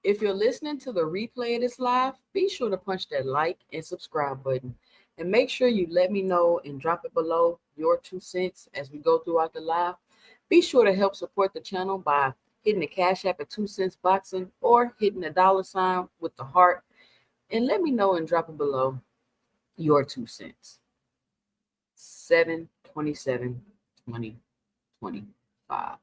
If you're listening to the replay of this live, be sure to punch that like and subscribe button. And make sure you let me know and drop it below your 2 cents as we go throughout the live. Be sure to help support the channel by hitting the Cash App at 2 cents boxing or hitting the $ with the heart. And let me know and drop it below your 2 cents. 7/27/2025.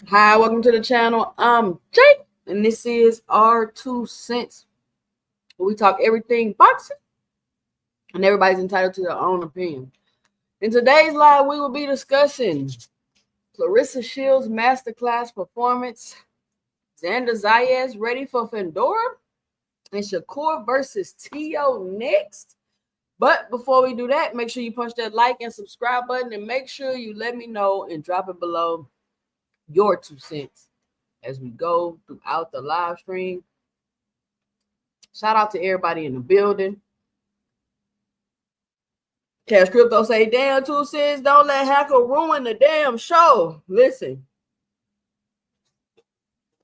Hi, welcome to the channel. I'm Jake, and this is our 2 cents. We talk everything boxing, and everybody's entitled to their own opinion. In today's live, we will be discussing Claressa Shields' Masterclass performance, Xander Zayas ready for Fundora, and Sahkur versus T.O. next. But before we do that, make sure you punch that like and subscribe button, and make sure you let me know and drop it below your 2 cents as we go throughout the live stream. Shout out to everybody in the building. Cash Crypto say, damn, 2 cents, don't let hacker ruin the damn show. Listen,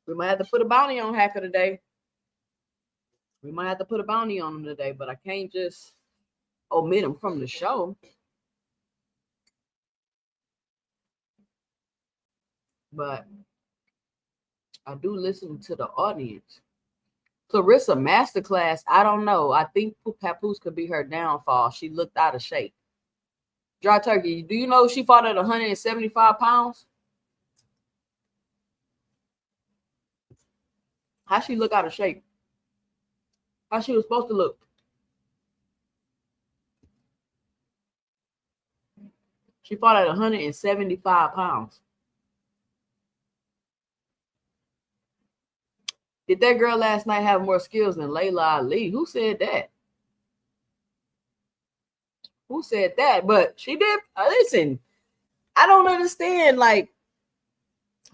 we might have to put a bounty on hacker today. We might have to put a bounty on him today, but I can't just omit him from the show. But I do listen to the audience. Claressa Masterclass, I don't know. I think Papoose could be her downfall. She looked out of shape. Dry turkey. Do you know she fought at 175 pounds? How she look out of shape? How she was supposed to look? She fought at 175 pounds. Did that girl last night have more skills than Laila Ali? Who said that? Who said that? But she did. Listen, I don't understand. Like,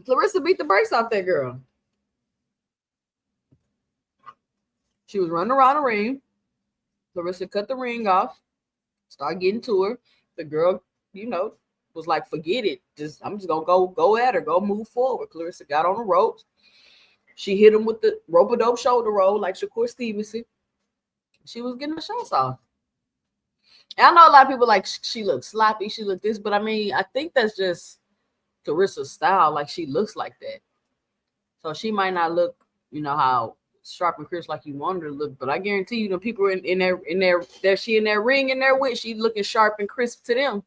Claressa beat the brakes off that girl. She was running around the ring. Claressa cut the ring off, started getting to her. The girl, was like, forget it. I'm just gonna go at her, go move forward. Claressa got on the ropes. She hit him with the rope-a-dope shoulder roll like Sahkur Stevenson. She was getting the shots off. And I know a lot of people like she looks sloppy, she looked this, but I mean, I think that's just Claressa's style. Like, she looks like that. So she might not look, how sharp and crisp like you want her to look, but I guarantee you the people in there she in that ring in there with, she looking sharp and crisp to them.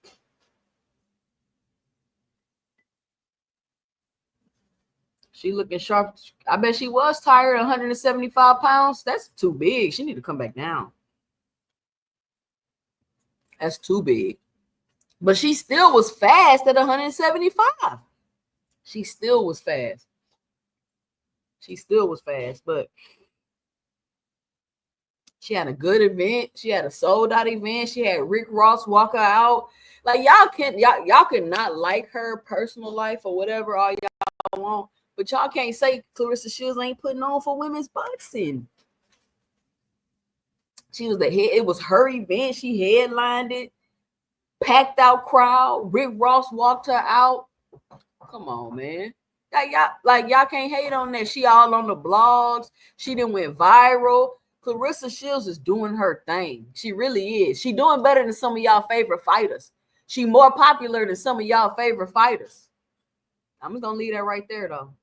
She looking sharp. I bet she was tired. 175 pounds. That's too big. She need to come back down. That's too big. But she still was fast at 175. She still was fast. But she had a good event. She had a sold out event. She had Rick Ross walk her out. Like, y'all can not like her personal life or whatever all y'all want, but y'all can't say Claressa Shields ain't putting on for women's boxing. She was the head. It was her event. She headlined it. Packed out crowd. Rick Ross walked her out. Come on, man. Y'all can't hate on that. She all on the blogs. She done went viral. Claressa Shields is doing her thing. She really is. She doing better than some of y'all favorite fighters. She more popular than some of y'all favorite fighters. I'm just gonna leave that right there, though.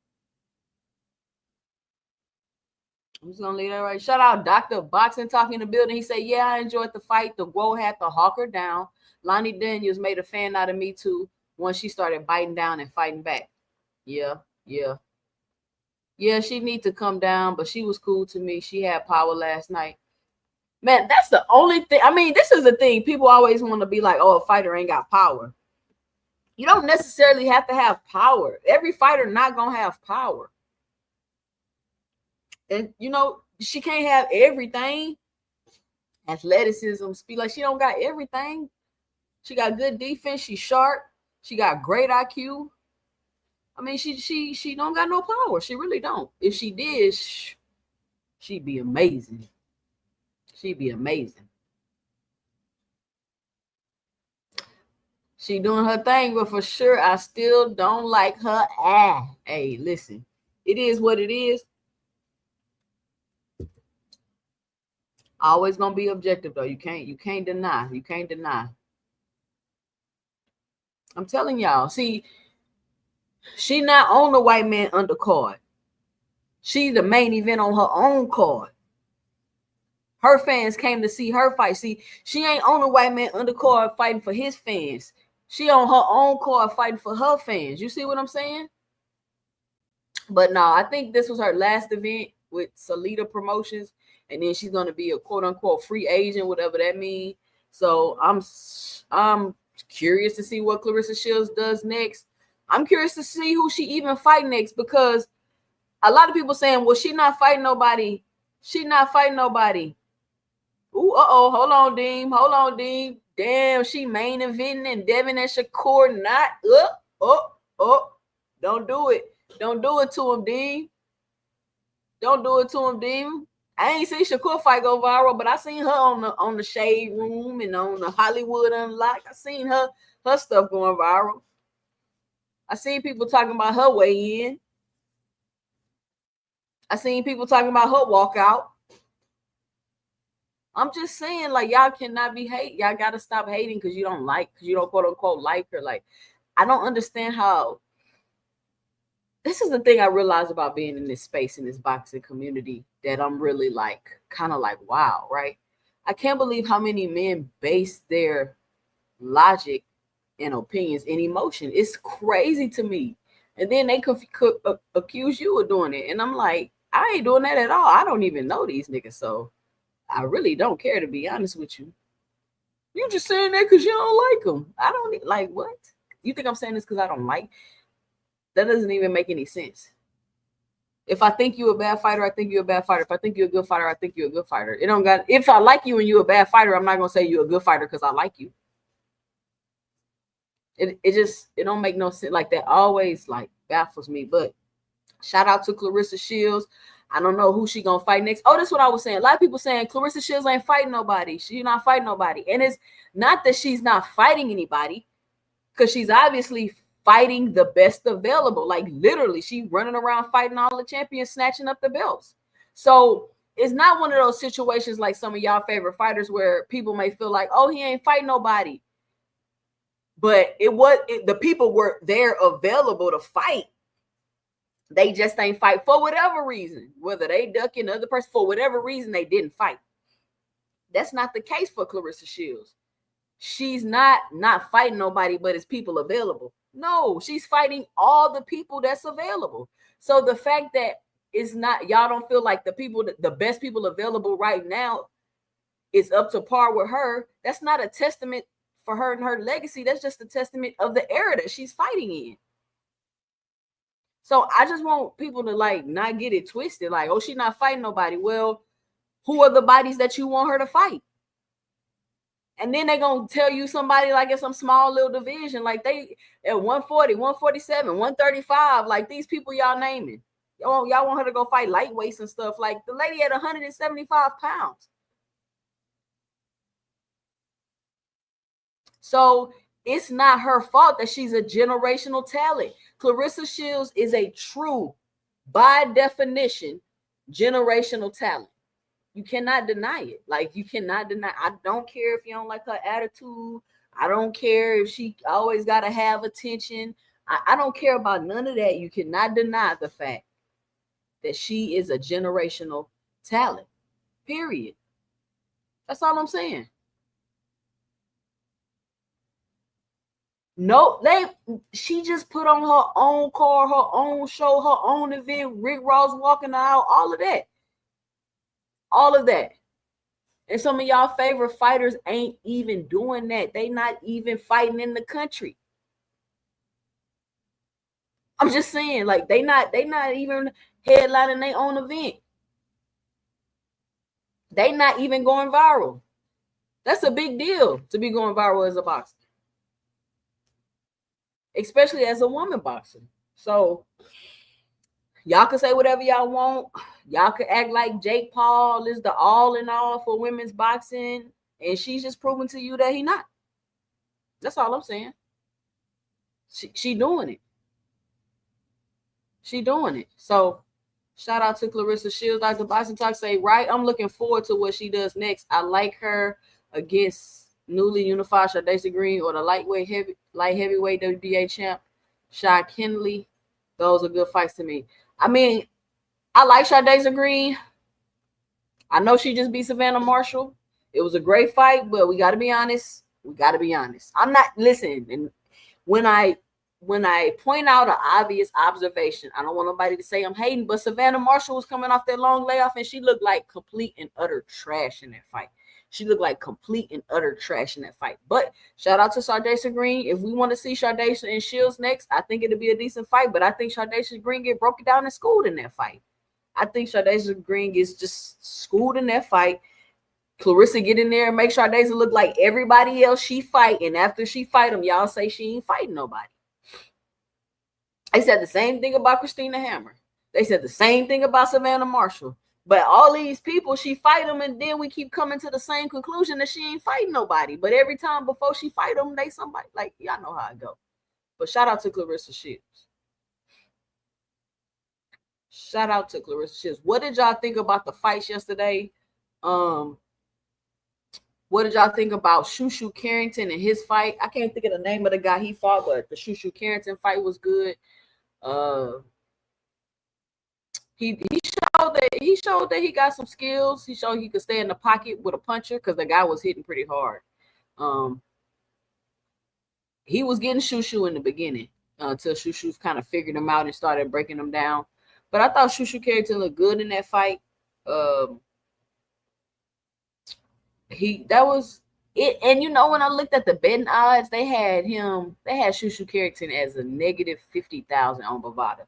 I'm just gonna leave that right. Shout out Dr. Boxing Talk in the building. He said, yeah, I enjoyed the fight. The Guo had to hawk her down. Lonnie Daniels made a fan out of me too once she started biting down and fighting back. Yeah, she need to come down, but she was cool to me. She had power last night. Man, that's the only thing. I mean, this is the thing. People always want to be like, oh, a fighter ain't got power. You don't necessarily have to have power. Every fighter not going to have power. And, she can't have everything. Athleticism, speed. Like, she don't got everything. She got good defense. She's sharp. She got great IQ. I mean, she don't got no power. She really don't. If she did, she'd be amazing. She'd be amazing. She doing her thing, but for sure, I still don't like her. Hey, listen, it is what it is. Always gonna be objective, though. You can't deny. You can't deny. I'm telling y'all. See, she not on the white man undercard. She the main event on her own card. Her fans came to see her fight. See, she ain't on the white man undercard fighting for his fans. She on her own card fighting for her fans. You see what I'm saying? But no, I think this was her last event with Salida Promotions, and then she's going to be a quote-unquote free agent, whatever that means. So I'm curious to see what Claressa Shields does next. I'm curious to see who she even fight next, because a lot of people saying, well, she not fighting nobody. She not fighting nobody. Ooh, hold on, Deem. Damn, she main eventing and Devin and Sahkur not. Don't do it. Don't do it to him, Deem. Don't do it to him, Deem. I ain't seen Sahkur fight go viral, but I seen her on the Shade Room and on the Hollywood Unlocked. I seen her stuff going viral. I seen people talking about her weigh in. I seen people talking about her walkout. I'm just saying, like, y'all cannot be hate. Y'all got to stop hating because you don't quote unquote like her. Like, I don't understand how. This is the thing I realized about being in this space, in this boxing community, that I'm really like, kind of like, wow, right? I can't believe how many men base their logic and opinions and emotion. It's crazy to me. And then they could accuse you of doing it. And I'm like, I ain't doing that at all. I don't even know these niggas. So I really don't care, to be honest with you. You just saying that because you don't like them. I don't like what? You think I'm saying this because I don't like? That doesn't even make any sense. If I think you're a bad fighter, I think you're a bad fighter. If I think you're a good fighter, I think you're a good fighter. It don't got. If I like you and you're a bad fighter, I'm not gonna say you're a good fighter because I like you. It don't make no sense. Like that always like baffles me. But shout out to Claressa Shields. I don't know who she gonna fight next. Oh, that's what I was saying. A lot of people saying Claressa Shields ain't fighting nobody. She's not fighting nobody. And it's not that she's not fighting anybody, because she's obviously fighting the best available. Like literally, she running around fighting all the champions, snatching up the belts. So it's not one of those situations like some of y'all favorite fighters where people may feel like, oh, he ain't fighting nobody. But the people were there available to fight. They just ain't fight for whatever reason. Whether they ducking another person, for whatever reason, they didn't fight. That's not the case for Claressa Shields. She's not fighting nobody, but it's people available. No, she's fighting all the people that's available. So the fact that it's not, y'all don't feel like the best people available right now is up to par with her, that's not a testament for her and her legacy. That's just a testament of the era that she's fighting in. So I just want people to like not get it twisted. Like, oh, she's not fighting nobody. Well, who are the bodies that you want her to fight? And then they're going to tell you somebody like in some small little division, like they at 140, 147, 135, like these people y'all naming. Y'all want her to go fight lightweights and stuff. Like the lady at 175 pounds. So it's not her fault that she's a generational talent. Claressa Shields is a true, by definition, generational talent. You cannot deny it. Like, you cannot deny. I don't care if you don't like her attitude. I don't care if she always got to have attention. I don't care about none of that. You cannot deny the fact that she is a generational talent. Period. That's all I'm saying. No, she just put on her own car, her own show, her own event, Rick Ross walking out, all of that. All of that. And some of y'all favorite fighters ain't even doing that. They not even fighting in the country. I'm just saying, like, they not even headlining their own event. They not even going viral. That's a big deal to be going viral as a boxer. Especially as a woman boxer. So y'all can say whatever y'all want. Y'all can act like Jake Paul is the all in all for women's boxing, and she's just proving to you that he not. That's all I'm saying. She doing it. She doing it. So shout out to Claressa Shields. Dr. Boxing Talk say, right, I'm looking forward to what she does next. I like her against newly unified Shadaisa Green or the light heavyweight WBA champ, Shy Kinley. Those are good fights to me. I mean, I like Shadaisa Green. I know she just beat Savannah Marshall. It was a great fight, but we got to be honest. I'm not listening. And when I point out an obvious observation, I don't want nobody to say I'm hating, but Savannah Marshall was coming off that long layoff, and she looked like complete and utter trash in that fight. She looked like complete and utter trash in that fight. But shout out to Shadaisa Green. If we want to see Shadaisa and Shields next, I think it'll be a decent fight. But I think Shadaisa Green get broken down and schooled in that fight. I think Shadaisa Green gets just schooled in that fight. Claressa get in there and make Shadaisa look like everybody else she fight. And after she fight them, y'all say she ain't fighting nobody. They said the same thing about Christina Hammer. They said the same thing about Savannah Marshall. But all these people, she fight them, and then we keep coming to the same conclusion that she ain't fighting nobody. But every time before she fight them, they somebody. Like, y'all know how it go. But shout out to Claressa Shields. Shout out to Claressa Shields. What did y'all think about the fights yesterday? What did y'all think about Shushu Carrington and his fight? I can't think of the name of the guy he fought, but the Shushu Carrington fight was good. He showed that he got some skills. He showed he could stay in the pocket with a puncher because the guy was hitting pretty hard. he was getting Shushu in the beginning until Shushu kind of figured him out and started breaking him down. But I thought Shushu character looked good in that fight. That was it. And you know, when I looked at the betting odds, they had Shushu character as a negative 50,000 on Bovada.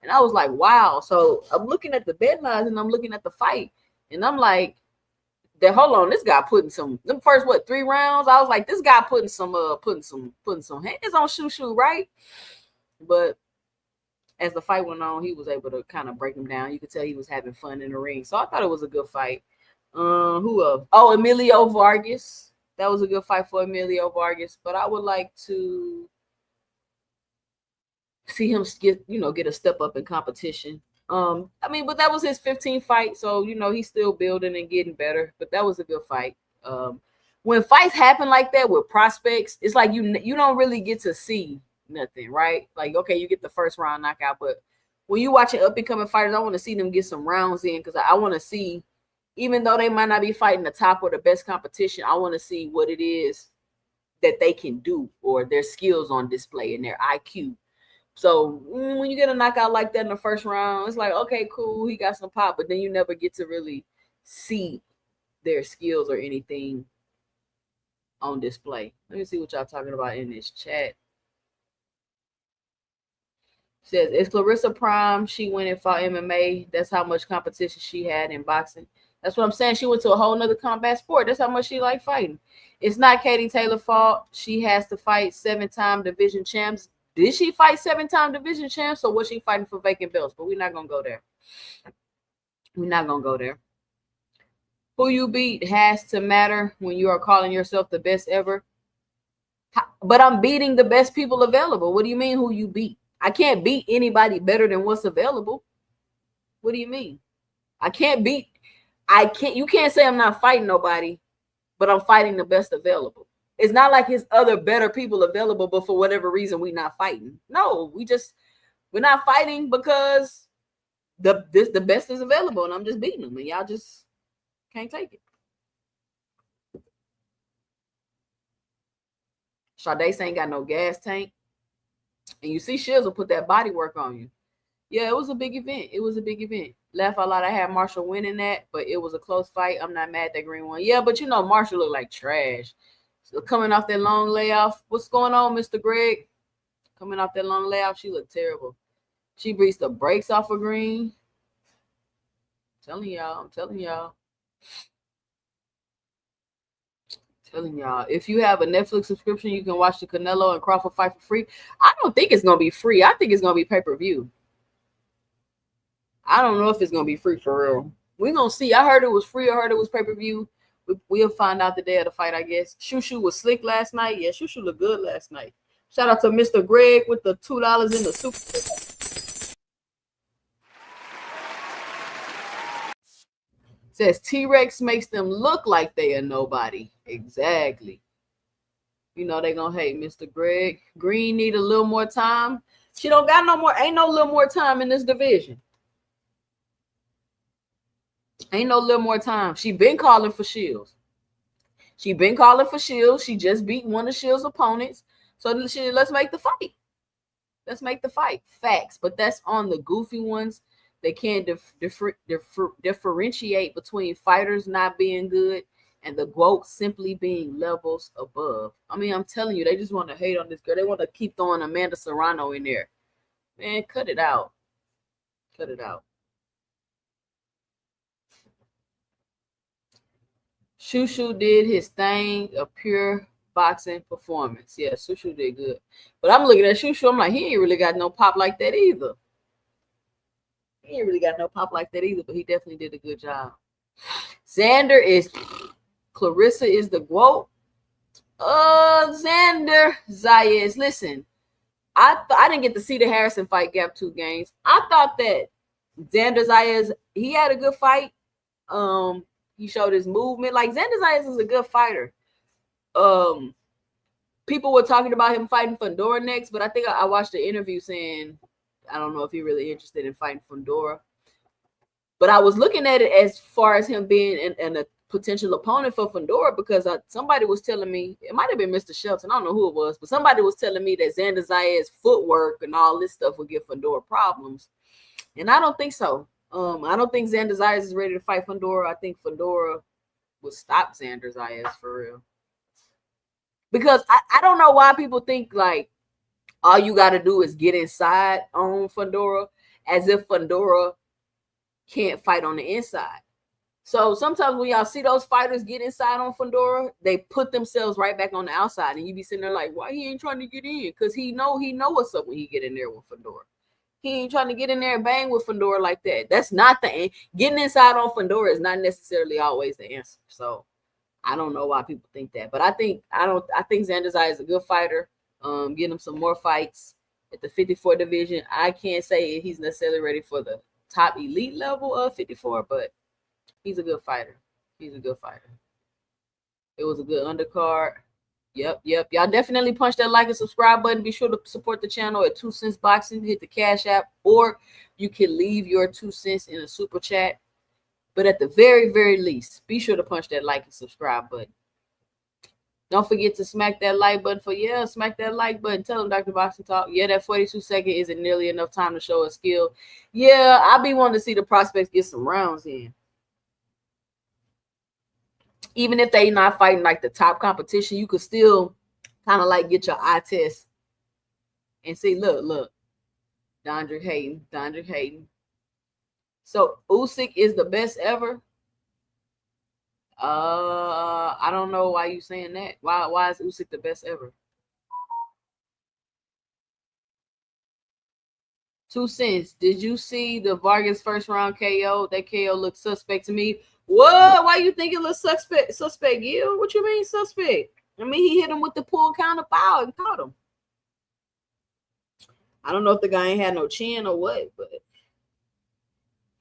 And I was like, wow. So I'm looking at the betting odds and I'm looking at the fight, and I'm like, hold on, this guy putting them first 3 rounds. I was like, this guy putting some hands on Shushu, right? But as the fight went on, he was able to kind of break him down. You could tell he was having fun in the ring. So I thought it was a good fight. Who else? Oh, Emilio Vargas. That was a good fight for Emilio Vargas. But I would like to see him get a step up in competition. But that was his 15th fight, so he's still building and getting better. But that was a good fight. When fights happen like that with prospects, it's like you don't really get to see nothing, right? Like, okay, you get the first round knockout, but when you watching up and coming fighters, I want to see them get some rounds in, because I want to see, even though they might not be fighting the top or the best competition, I want to see what it is that they can do, or their skills on display and their IQ. So when you get a knockout like that in the first round, it's like, okay, cool, he got some pop, but then you never get to really see their skills or anything on display. Let me see what y'all talking about in this chat. Says, is Claressa prime? She went and fought MMA. That's how much competition she had in boxing. That's what I'm saying. She went to a whole nother combat sport. That's how much she liked fighting. It's not Katie Taylor's fault. She has to fight 7-time division champs. Did she fight 7-time division champs, or was she fighting for vacant belts? But we're not going to go there. We're not going to go there. Who you beat has to matter when you are calling yourself the best ever. But I'm beating the best people available. What do you mean who you beat? I can't beat anybody better than what's available. What do you mean? You can't say I'm not fighting nobody, but I'm fighting the best available. It's not like there's other better people available, but for whatever reason, we're not fighting. No, we're not fighting because the best is available, and I'm just beating them, and y'all just can't take it. Sade ain't got no gas tank. And you see Shields will put that body work on you. Yeah, it was a big event. Laugh out loud, I had Marshall winning that, but it was a close fight. I'm not mad that Green won. Yeah, but Marshall looked like trash. So coming off that long layoff. What's going on, Mr. Greg? Coming off that long layoff, she looked terrible. She breathed the brakes off of Green. I'm telling y'all. If you have a Netflix subscription, you can watch the Canelo and Crawford fight for free. I don't think it's going to be free. I think it's going to be pay-per-view. I don't know if it's going to be free for real. We're going to see. I heard it was free. I heard it was pay-per-view. We'll find out the day of the fight, I guess. Shushu was slick last night. Yeah, Shushu looked good last night. Shout out to Mr. Greg with the $2 in the super. Says T-Rex makes them look like they are nobody. Exactly. They're going to hate Mr. Greg. Green need a little more time. She don't got no more. Ain't no little more time in this division. Ain't no little more time. She been calling for Shields. She just beat one of Shields' opponents. So let's make the fight. Facts. But that's on the goofy ones. They can't differentiate between fighters not being good and the GOAT simply being levels above. I mean, I'm telling you, they just want to hate on this girl. They want to keep throwing Amanda Serrano in there. Man, cut it out. Shushu did his thing, a pure boxing performance. Yeah, Shushu did good. But I'm looking at Shushu, I'm like, he ain't really got no pop like that either. But he definitely did a good job. Claressa is the GOAT. Xander Zayas. Listen, I didn't get to see the Harrison fight Gap 2 games. I thought that Xander Zayas, he had a good fight. He showed his movement. Like, Xander Zayas is a good fighter. People were talking about him fighting Fundora next, but I think I watched the interview saying, I don't know if he's really interested in fighting Fundora. But I was looking at it as far as him being potential opponent for Fundora because somebody was telling me, it might have been Mr. Shelton, I don't know who it was, but somebody was telling me that Xander Zayas' footwork and all this stuff would give Fundora problems. And I don't think so. I don't think Xander Zayas is ready to fight Fundora. I think Fundora would stop Xander Zayas for real. Because I don't know why people think like all you got to do is get inside on Fundora, as if Fundora can't fight on the inside. So sometimes when y'all see those fighters get inside on Fundora, they put themselves right back on the outside, and you be sitting there like, why he ain't trying to get in? Because he know what's up when he get in there with Fundora. He ain't trying to get in there and bang with Fundora like that. That's not the getting inside on Fundora is not necessarily always the answer. So I don't know why people think that, but I think Xander Zayas is a good fighter. Get him some more fights at the 54 division. I can't say he's necessarily ready for the top elite level of 54, but he's a good fighter. He's a good fighter. It was a good undercard. Yep. Y'all definitely punch that like and subscribe button. Be sure to support the channel at 2 Cents Boxing. Hit the Cash App, or you can leave your 2 cents in a super chat. But at the very, very least, be sure to punch that like and subscribe button. Don't forget to smack that like button smack that like button. Tell them Dr. Boxing Talk. Yeah, that 42 second isn't nearly enough time to show a skill. Yeah, I be wanting to see the prospects get some rounds in. Even if they not fighting like the top competition, you could still kind of like get your eye test and see, look, Dondrick Hayden. So Usyk is the best ever. I don't know why you saying that. Why is Usyk the best ever? 2 cents. Did you see the Vargas first round KO? That KO looked suspect to me. What? Why you think it looks suspect? Suspect, Gil? What you mean suspect? I mean, he hit him with the pull counter foul and caught him. I don't know if the guy ain't had no chin or what, but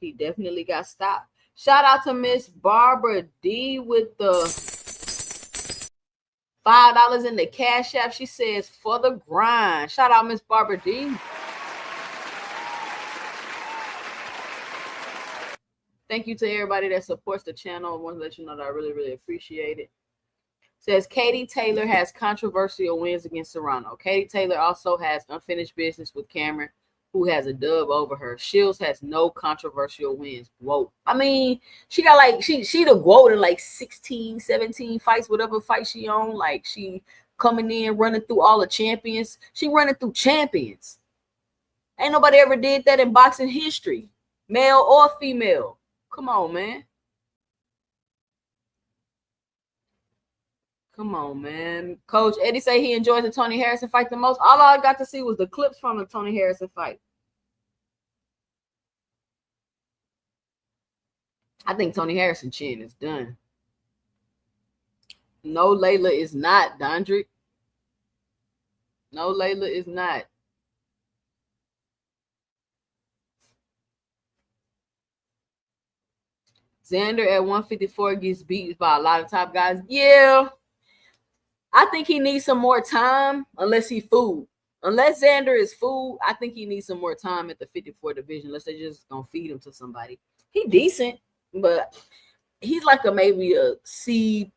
he definitely got stopped. Shout out to Miss Barbara D with the $5 in the Cash App. She says, for the grind. Shout out Miss Barbara D. Thank you to everybody that supports the channel. I want to let you know that I really, really appreciate it. Says Katie Taylor has controversial wins against Serrano. Katie Taylor also has unfinished business with Cameron, who has a dub over her. Shields has no controversial wins. Whoa. I mean, she got like, she the GOAT in like 16, 17 fights, whatever fight she on. Like, she coming in, running through all the champions. She running through champions. Ain't nobody ever did that in boxing history, male or female. Come on, man. Come on, man. Coach Eddie say he enjoys the Tony Harrison fight the most. All I got to see was the clips from the Tony Harrison fight. I think Tony Harrison chin is done. No, Laila is not, Dondrick. No, Laila is not. Xander at 154 gets beat by a lot of top guys. Yeah. I think he needs some more time unless he food. Unless Xander is food, I think he needs some more time at the 54 division unless they just gonna feed him to somebody. He decent, but he's like maybe a C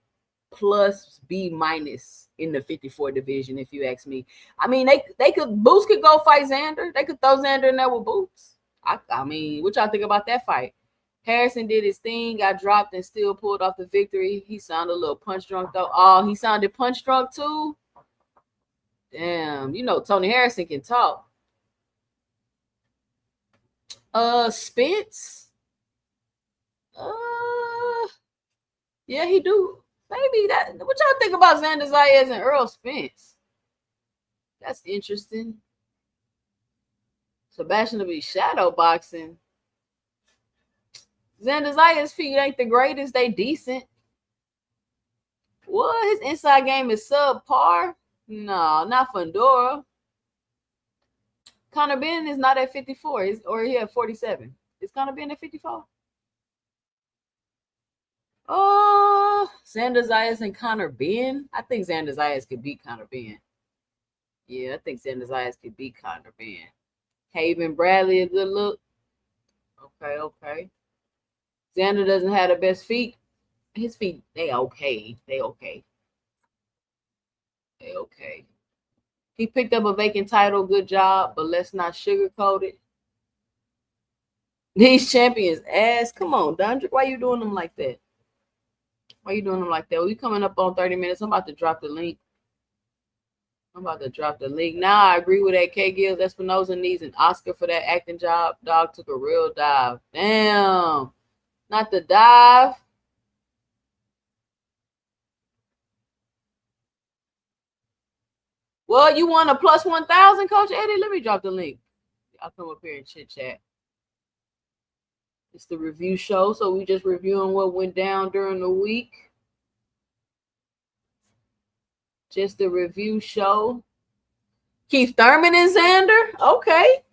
plus B minus in the 54 division, if you ask me. I mean, Boots could go fight Xander. They could throw Xander in there with Boots. I mean, what y'all think about that fight? Harrison did his thing, got dropped, and still pulled off the victory. He sounded a little punch drunk, though. Oh, he sounded punch drunk, too? Damn. You know, Tony Harrison can talk. Spence? Yeah, he do. Maybe that. What y'all think about Xander Zayas and Earl Spence? That's interesting. Sebastian will be shadow boxing. Xander Zayas' feet ain't the greatest. They decent. What? His inside game is subpar? No, not Fundora. Conor Ben is not at 54. Or he at 47. Is Conor Ben at 54? Oh, Xander Zayas and Conor Ben? I think Xander Zayas could beat Conor Ben. Yeah, I think Xander Zayas could beat Conor Ben. Haven Bradley, a good look. Okay. Xander doesn't have the best feet. His feet, they okay. They okay. They okay. He picked up a vacant title. Good job, but let's not sugarcoat it. These champions ass. Come on, Dondrick. Why you doing them like that? Why you doing them like that? We coming up on 30 minutes. I'm about to drop the link. Now I agree with that. K. Gills Espinosa needs an Oscar for that acting job. Dog took a real dive. Damn. Not the dive. Well, you want a plus 1,000, Coach Eddie? Let me drop the link. I'll come up here and chit chat. It's the review show, so we just reviewing what went down during the week. Just the review show. Keith Thurman and Xander? Okay.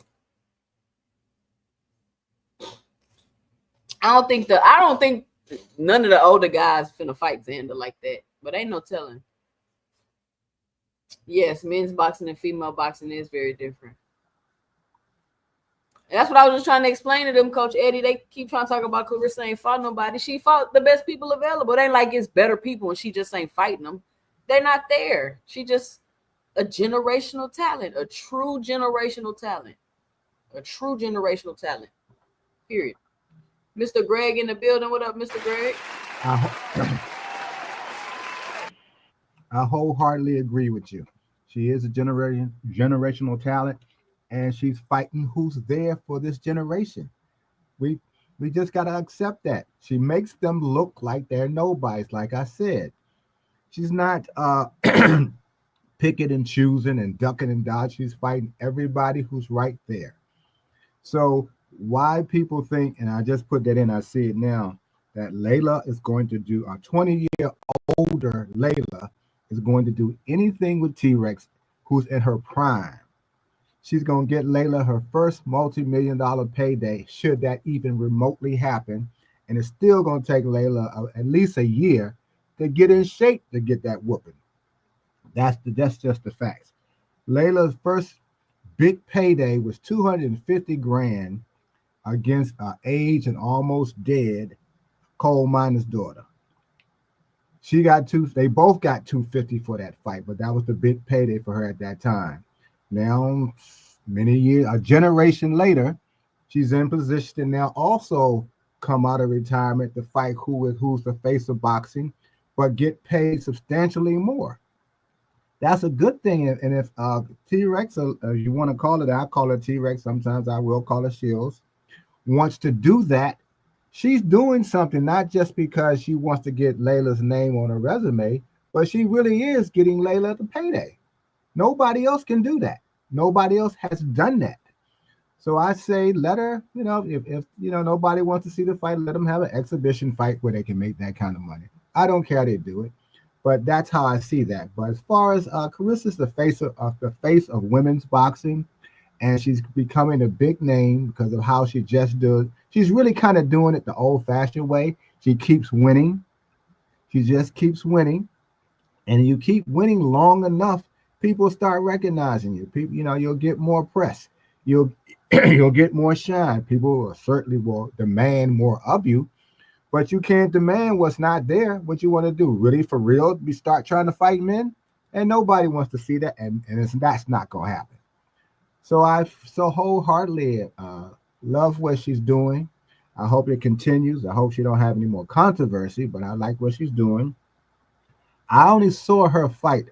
I don't think none of the older guys finna fight Xander like that, but ain't no telling. Yes, men's boxing and female boxing is very different. And that's what I was just trying to explain to them, Coach Eddie. They keep trying to talk about Claressa ain't fought nobody. She fought the best people available. It ain't like it's better people and she just ain't fighting them. They're not there. She just a generational talent, a true generational talent. Period. Mr. Greg in the building. What up, Mr. Greg? I wholeheartedly agree with you. She is a generational talent, and she's fighting who's there for this generation. We just got to accept that. She makes them look like they're nobodies, like I said. She's not picking and choosing and ducking and dodging. She's fighting everybody who's right there. So why people think, and I just put that in, I see it now, that Laila is going to do, a 20-year older Laila is going to do anything with T-Rex who's in her prime. She's going to get Laila her first multi-million-dollar payday, should that even remotely happen. And it's still going to take Laila at least a year to get in shape to get that whooping. That's just the facts. Laila's first big payday was $250,000 against an aged and almost dead coal miner's daughter. They both got $250 for that fight, but that was the big payday for her at that time. Now, many years, a generation later, she's in position to now also come out of retirement to fight who's the face of boxing, but get paid substantially more. That's a good thing. And if T-Rex, you want to call it, I call it T-Rex, sometimes I will call it Shields, wants to do that, she's doing something not just because she wants to get Laila's name on her resume, but she really is getting Laila the payday. Nobody else can do that. Nobody else has done that. So I say, let her, if nobody wants to see the fight, let them have an exhibition fight where they can make that kind of money. I don't care how they do it, but that's how I see that. But as far as Claressa's the face of women's boxing, and she's becoming a big name because of how she just does. She's really kind of doing it the old-fashioned way. She keeps winning. She just keeps winning. And you keep winning long enough, people start recognizing you. People, you'll get more press. You'll get more shine. People certainly will demand more of you, but you can't demand what's not there. What you want to do, really, for real, you start trying to fight men, and nobody wants to see that, and that's not going to happen. So I so wholeheartedly love what she's doing. I hope it continues. I hope she don't have any more controversy, but I like what she's doing. I only saw her fight.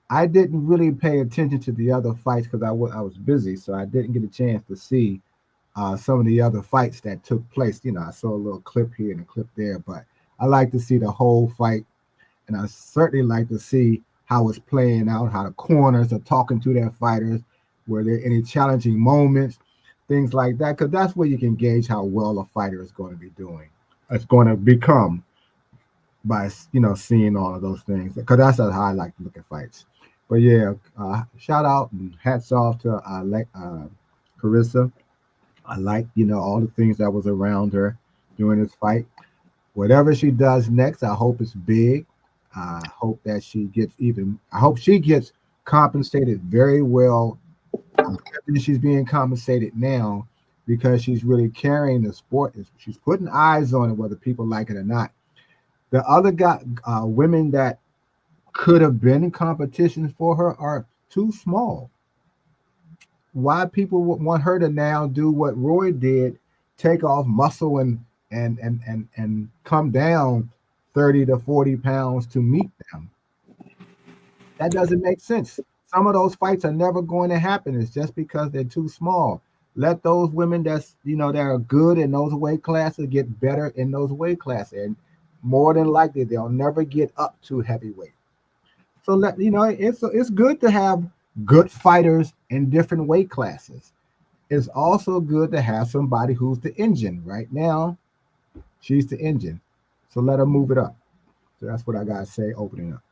I didn't really pay attention to the other fights because I was busy, so I didn't get a chance to see some of the other fights that took place. I saw a little clip here and a clip there, but I like to see the whole fight, and I certainly like to see how it's playing out, how the corners are talking to their fighters, were there any challenging moments, things like that, because that's where you can gauge how well a fighter is going to be doing. It's going to become by seeing all of those things, because that's how I like to look at fights. But yeah, shout out and hats off to Claressa. I like all the things that was around her during this fight. Whatever she does next, I hope it's big. I hope that she gets compensated very well. She's being compensated now because she's really carrying the sport. She's putting eyes on it, whether people like it or not. The other women that could have been in competition for her are too small. Why people would want her to now do what Roy did, take off muscle and come down 30 to 40 pounds to meet them? That doesn't make sense. Some of those fights are never going to happen. It's just because they're too small. Let those women that are good in those weight classes get better in those weight classes, and more than likely they'll never get up to heavyweight. So it's good to have good fighters in different weight classes. It's also good to have somebody who's the engine. Right now, she's the engine. So let her move it up. So that's what I gotta say opening up.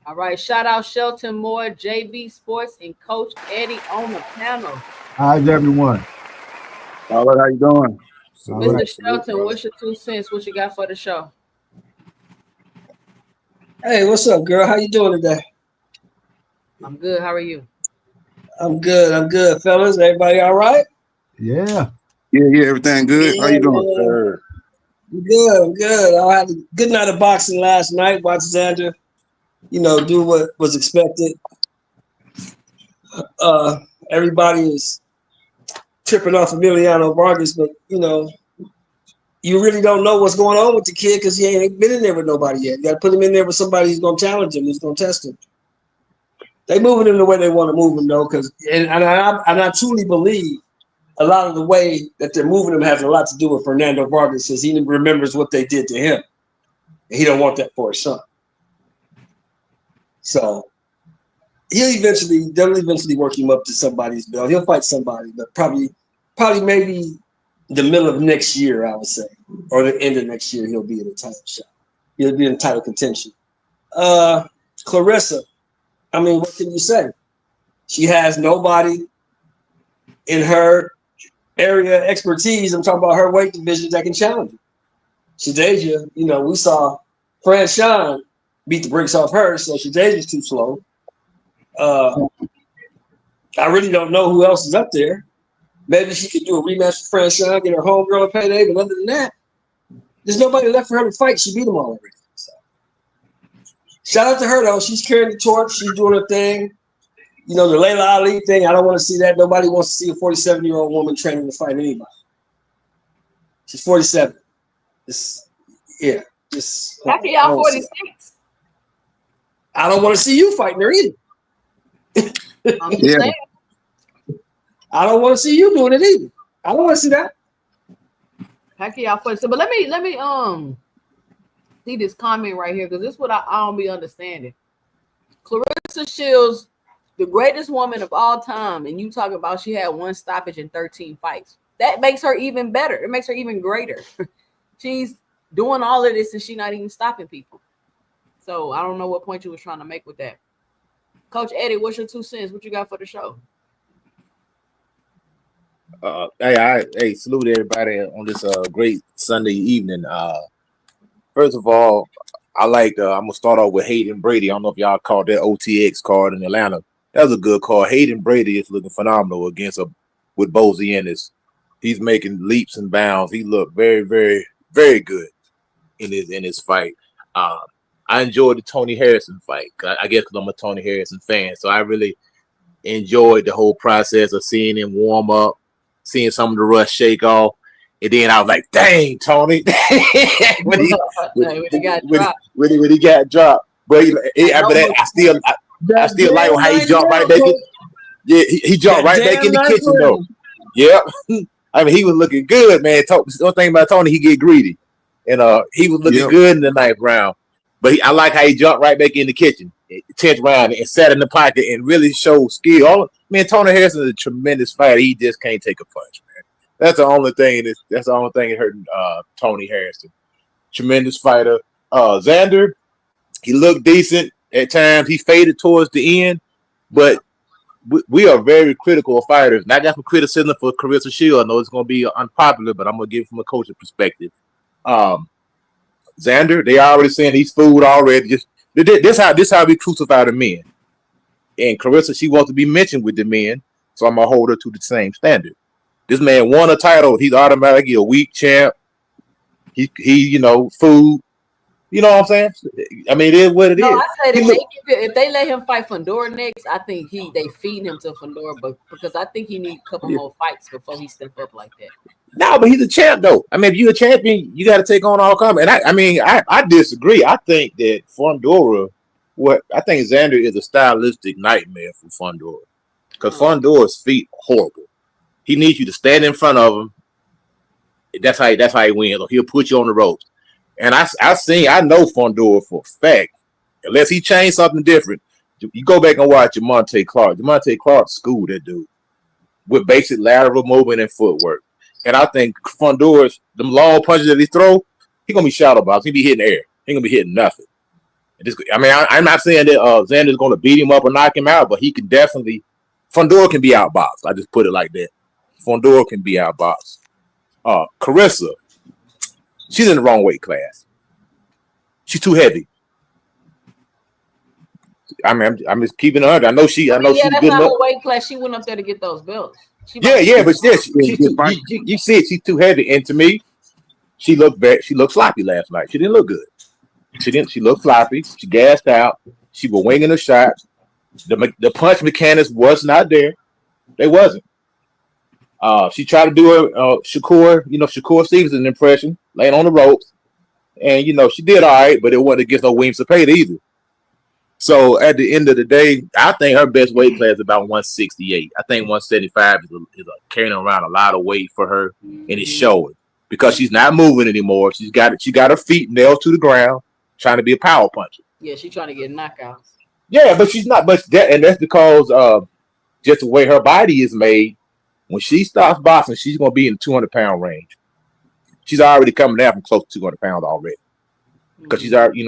All right. Shout out Shelton Moore, JB Sports, and Coach Eddie on the panel. How's everyone? All right, how you doing? Mr. Right. Shelton, what's your 2 cents? What you got for the show? Hey, what's up, girl? How you doing today? I'm good. How are you? I'm good, fellas. Everybody all right? Yeah. Yeah, everything good. How you doing, sir? I'm good. I had a good night of boxing last night. Watched Xander, do what was expected. Everybody is tripping off Emiliano Vargas, but you really don't know what's going on with the kid because he ain't been in there with nobody yet. You got to put him in there with somebody who's going to challenge him, who's going to test him. They moving him the way they want to move him, though, and I truly believe a lot of the way that they're moving him has a lot to do with Fernando Vargas, because he remembers what they did to him, and he don't want that for his son. So they'll eventually work him up to somebody's belt. He'll fight somebody, but probably maybe the middle of next year, I would say, or the end of next year, he'll be in the title shot. He'll be in title contention. Claressa, I mean, what can you say? She has nobody in her area expertise. I'm talking about her weight division that can challenge her. Shadeja, we saw Fran Sean beat the brakes off her, so Shadeja's too slow. I really don't know who else is up there. Maybe she could do a rematch with Fran Sean, get her homegirl a payday, but other than that, there's nobody left for her to fight. She beat them all already. So. Shout out to her, though. She's carrying the torch. She's doing her thing. The Laila Ali thing, I don't want to see that. Nobody wants to see a 47-year-old woman training to fight anybody. She's 47. After y'all 46. I don't want to see you fighting her either. I'm just saying. I don't want to see you doing it either. I don't want to see that. Heck y'all 47. But let me see this comment right here, because this is what I don't be understanding. Claressa Shields, the greatest woman of all time, and you talk about she had 1 stoppage in 13 fights. That makes her even better. It makes her even greater. She's doing all of this and she's not even stopping people. So I don't know what point you was trying to make with that. Coach Eddie, what's your 2 cents? What you got for the show? Hey, salute everybody on this great Sunday evening. First of all, I'm gonna start off with Hayden Brady. I don't know if y'all called that OTX card in Atlanta. That was a good call. Hayden Brady is looking phenomenal with Bozy Ennis. He's making leaps and bounds. He looked very, very, very good in his fight. I enjoyed the Tony Harrison fight. I guess because I'm a Tony Harrison fan, so I really enjoyed the whole process of seeing him warm up, seeing some of the rust shake off, and then I was like, "Dang, Tony!" when he got dropped. But after that, I still like how he jumped right back in. Yeah, he jumped right back in the kitchen though. Yeah, I mean he was looking good, man. One thing about Tony, he get greedy, and he was looking good in the 9th round. But I like how he jumped right back in the kitchen, 10th round, and sat in the pocket and really showed skill. Tony Harrison is a tremendous fighter. He just can't take a punch, man. That's the only thing. That's the only thing that hurt Tony Harrison. Tremendous fighter. Xander, he looked decent at times. He faded towards the end, but we are very critical of fighters. And I got some criticism for Claressa Shields. I know it's going to be unpopular, but I'm going to give it from a coaching perspective. Xander, they already saying he's food already. This how we crucify the men. And Claressa, she wants to be mentioned with the men, so I'm gonna hold her to the same standard. This man won a title. He's automatically a weak champ. He food. You know what I'm saying? I mean, it is what it is. I said if they let him fight Fundora next, I think they feed him to Fundora, but because I think he needs a couple more fights before he step up like that. No, but he's a champ though. I mean, if you're a champion, you got to take on all combat. And I disagree. I think that Fundora, I think Xander is a stylistic nightmare for Fundora because Fundora's feet horrible. He needs you to stand in front of him. That's how he wins. Or he'll put you on the ropes. And I know Fundora for a fact. Unless he changed something different, you go back and watch Jamonte Clark. Jamonte Clark schooled that dude with basic lateral movement and footwork. And I think Fundora's them long punches that he throw, he gonna be shadow box. He be hitting air. He gonna be hitting nothing. I'm not saying that Xander's gonna beat him up or knock him out, but he can definitely. Fundora can be outboxed. I just put it like that. Fundora can be outboxed. Claressa, she's in the wrong weight class. She's too heavy. I'm just keeping her under. I know she's that's good not enough. her weight class. She went up there to get those belts. But you see it. She's too heavy, and to me, she looked sloppy last night. She didn't look good. She looked sloppy. She gassed out. She was winging the shot. The punch mechanics was not there. They wasn't. She tried to do a Sahkur Stevenson impression, laying on the ropes, and she did all right, but it wasn't against no Williams Cepeda either. So at the end of the day, I think her best weight class is about 168. I think 175 is carrying around a lot of weight for her, and it's showing because she's not moving anymore. She got her feet nailed to the ground, trying to be a power puncher. Yeah, she's trying to get knockouts. Yeah, but she's not. But that's because just the way her body is made. When she stops boxing, she's going to be in the 200-pound range. She's already coming down from close to 200 pounds already. Because she's already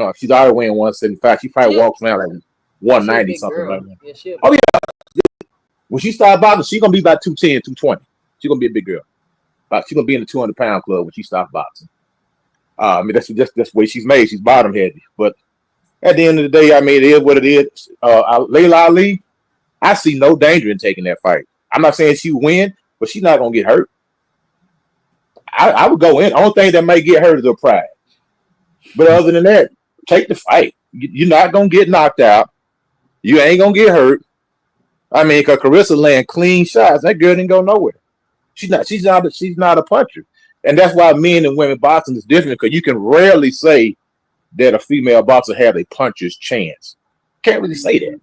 weighing 175. She probably walks around like 190 something like that. Yeah, yeah. When she starts boxing, she's gonna be about 210, 220. She's gonna be a big girl. She's gonna be in the 200-pound club when she stops boxing. That's the way she's made. She's bottom heavy. But at the end of the day, it is what it is. Laila Ali, I see no danger in taking that fight. I'm not saying she would win, but she's not gonna get hurt. I would go in. The only thing that may get hurt is her pride. But other than that, take the fight. You're not gonna get knocked out. You ain't gonna get hurt. Because Claressa laying clean shots. That girl didn't go nowhere. She's not a puncher, and that's why men and women boxing is different. Because you can rarely say that a female boxer has a puncher's chance. Can't really say that.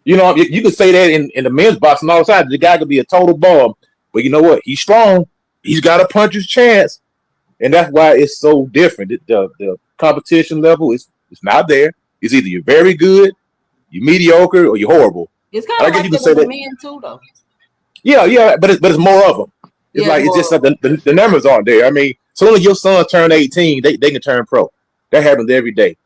You can say that in the men's boxing all the time. The guy could be a total bum, but you know what? He's strong. He's got a puncher's chance, and that's why it's so different. The competition level is not there. It's either you're very good, you're mediocre, or you're horrible. It's kind of like the men too, though. Yeah, but it's more of them. It's just that the numbers aren't there. Soon as your son turn 18, they can turn pro. That happens every day.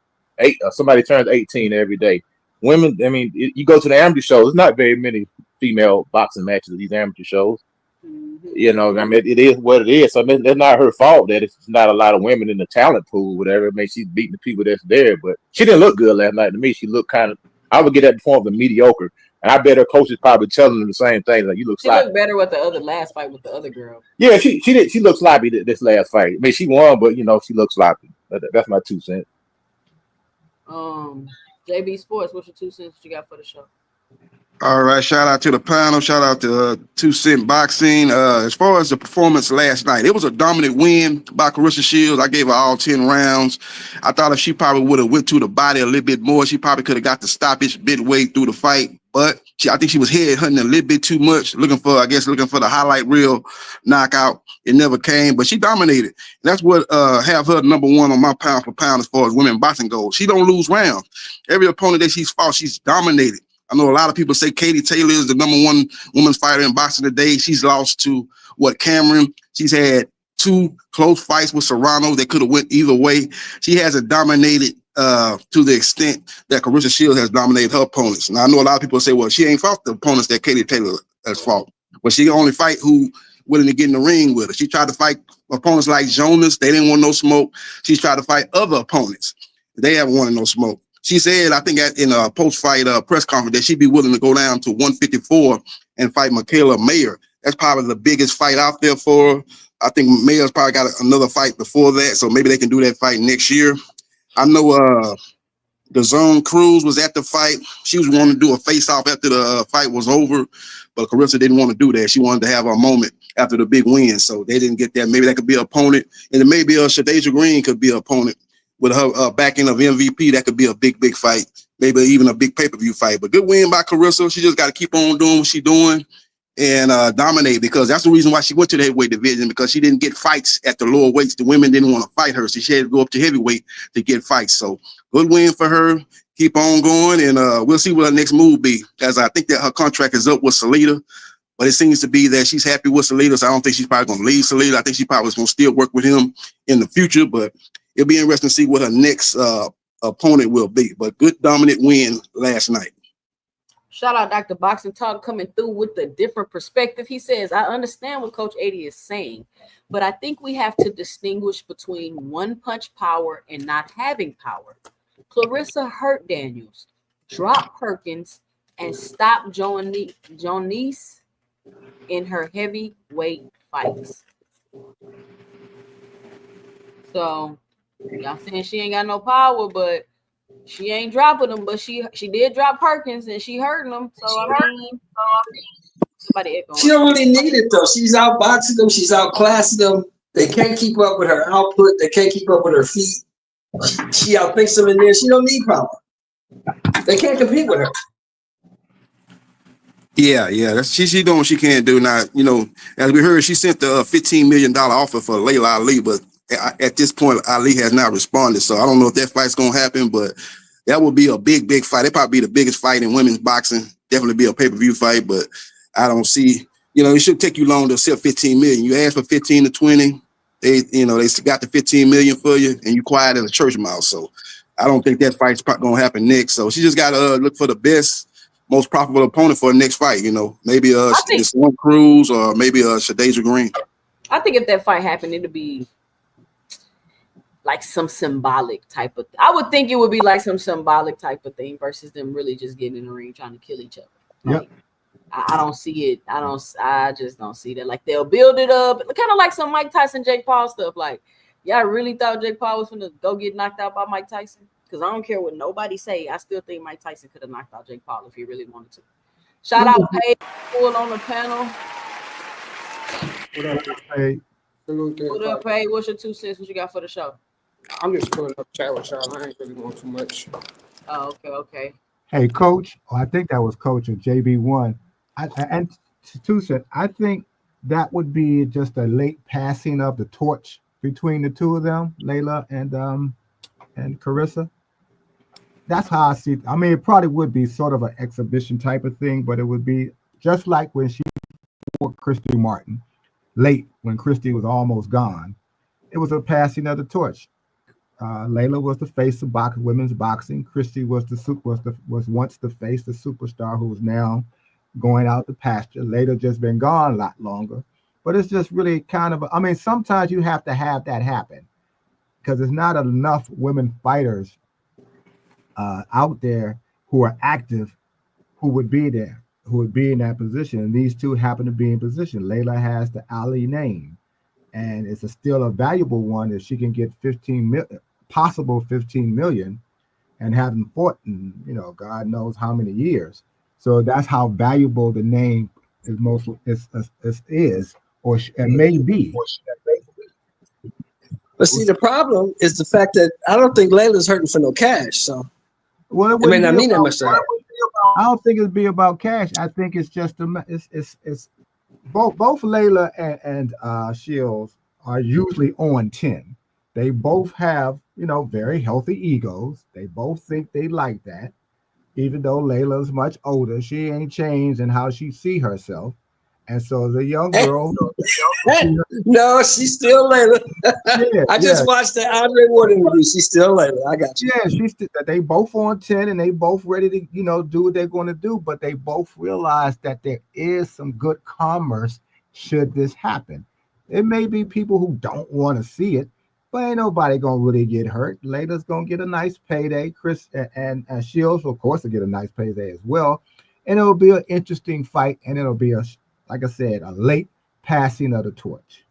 Somebody turns 18 every day. Women, you go to the amateur shows. There's not very many female boxing matches at these amateur shows. Mm-hmm. It is what it is. So it's not her fault that it's not a lot of women in the talent pool, whatever. She's beating the people that's there, but she didn't look good last night to me. She looked kind of, I would get that form of mediocre. And I bet her coach is probably telling them the same thing. Like, you look sloppy. She looked better with the last fight with the other girl. Yeah, she did. She looked sloppy this last fight. She won, but she looked sloppy. That's my 2 cents. JB Sports, what's your 2 cents you got for the show? All right, shout out to the panel. Shout out to 2 Cent Boxing. As far as the performance last night, it was a dominant win by Claressa Shields. I gave her all 10 rounds. I thought if she probably would have went to the body a little bit more, she probably could have got the stoppage midway through the fight. But I think she was head hunting a little bit too much, looking for the highlight reel knockout. It never came, but she dominated. That's what have her number one on my pound for pound as far as women boxing goes. She don't lose rounds. Every opponent that she's fought, she's dominated. I know a lot of people say Katie Taylor is the number one women's fighter in boxing today. She's lost to Cameron. She's had 2 close fights with Serrano that could have went either way. She hasn't dominated to the extent that Claressa Shields has dominated her opponents. Now, I know a lot of people say, well, she ain't fought the opponents that Katie Taylor has fought, but she can only fight who willing to get in the ring with her. She tried to fight opponents like Jonas. They didn't want no smoke. She's tried to fight other opponents. They haven't wanted no smoke. She said, I think in a post-fight press conference that she'd be willing to go down to 154 and fight Michaela Mayer. That's probably the biggest fight out there for her. I think Mayer's probably got another fight before that, so maybe they can do that fight next year. I know the Zone Cruz was at the fight. She was wanting to do a face-off after the fight was over, but Claressa didn't want to do that. She wanted to have a moment after the big win, so they didn't get that. Maybe that could be an opponent, and then maybe Shadeja Green could be an opponent with her backing of MVP. That could be a big fight, maybe even a big pay-per-view fight. But good win by Claressa. She just got to keep on doing what she's doing and dominate, because that's the reason why she went to the heavyweight division, because she didn't get fights at the lower weights. The women didn't want to fight her, so she had to go up to heavyweight to get fights. So good win for her. Keep on going, and we'll see what her next move be, as I think that her contract is up with Salida, but it seems to be that she's happy with Salida, so I don't think she's probably going to leave Salida. I think she probably is going to still work with him in the future, but it'll be interesting to see what her next opponent will be. But good dominant win last night. Shout out Dr. Boxing Talk coming through with a different perspective. He says, I understand what Coach 80 is saying, but I think we have to distinguish between one-punch power and not having power. Claressa hurt Daniels, dropped Perkins, and stopped Jonice in her heavyweight fights. So, y'all saying she ain't got no power, but she ain't dropping them. But she did drop Perkins, and she hurting them. So, I mean, somebody echoing. She don't really need it, though. She's outboxing them. She's outclassing them. They can't keep up with her output. They can't keep up with her feet. She outthinks them in there. She don't need power. They can't compete with her. Yeah, that's she doing what she can do now. You know, as we heard, she sent the $15 million offer for Laila Ali, but at this point, Ali has not responded. So I don't know if that fight's gonna happen, but that would be a big fight. It probably be the biggest fight in women's boxing. Definitely be a pay-per-view fight, but I don't see. You know, it shouldn't take you long to sell 15 million. You ask for 15 to 20. They got the 15 million for you, and you quiet in a church mouse. So I don't think that fight's gonna happen next. So she just gotta look for the best, most profitable opponent for the next fight. You know, maybe this one Cruz or maybe Shadeja Green. I think if that fight happened, it'd be like some symbolic type of. I would think it would be like some symbolic type of thing versus them really just getting in the ring trying to kill each other. Like, Yep. I don't see it. I just don't see that. Like they'll build it up, kind of like some Mike Tyson, Jake Paul stuff. Like, yeah, I really thought Jake Paul was gonna go get knocked out by Mike Tyson. Because I don't care what nobody say. I still think Mike Tyson could have knocked out Jake Paul if he really wanted to. Shout out Paige Full on the panel. What up, Paige? What up, Paige? What's your 2 cents? What you got for the show? I'm just pulling up chat with y'all. I ain't really want too much. Oh, okay. Hey, Coach. Oh, I think that was Coach or JB1. And 2 cents. I think that would be just a late passing of the torch between the two of them, Laila and Claressa. That's how I see it. I mean, it probably would be sort of an exhibition type of thing, but it would be just like when she fought Christy Martin late when Christy was almost gone. It was a passing of the torch. Laila was the face of women's boxing. Christy was once the face, the superstar who was now going out the pasture. Later just been gone a lot longer. But it's just really kind of, I mean, sometimes you have to have that happen because there's not enough women fighters out there who are active who would be there, who would be in that position. And these two happen to be in position. Laila has the Ali name, and it's still a valuable one if she can get 15 million and haven't fought in, God knows how many years. So that's how valuable the name is may be. But see, the problem is the fact that I don't think Layla's hurting for no cash. So it may not mean that much to her. I don't think it'd be about cash. I think it's just it's both Laila and Shields are usually on 10. They both have very healthy egos. They both think they like that. Even though Layla's much older, she ain't changed in how she see herself. And so the young girl. No, she's still Laila. I just watched the Andre Ward interview. She's still Laila. I got you. Yeah, they both on 10 and they both ready to, do what they're going to do. But they both realize that there is some good commerce should this happen. It may be people who don't want to see it, but ain't nobody going to really get hurt. Laila's going to get a nice payday. Chris and Shields, of course, will get a nice payday as well. And it'll be an interesting fight. And it'll be like I said, a late passing of the torch.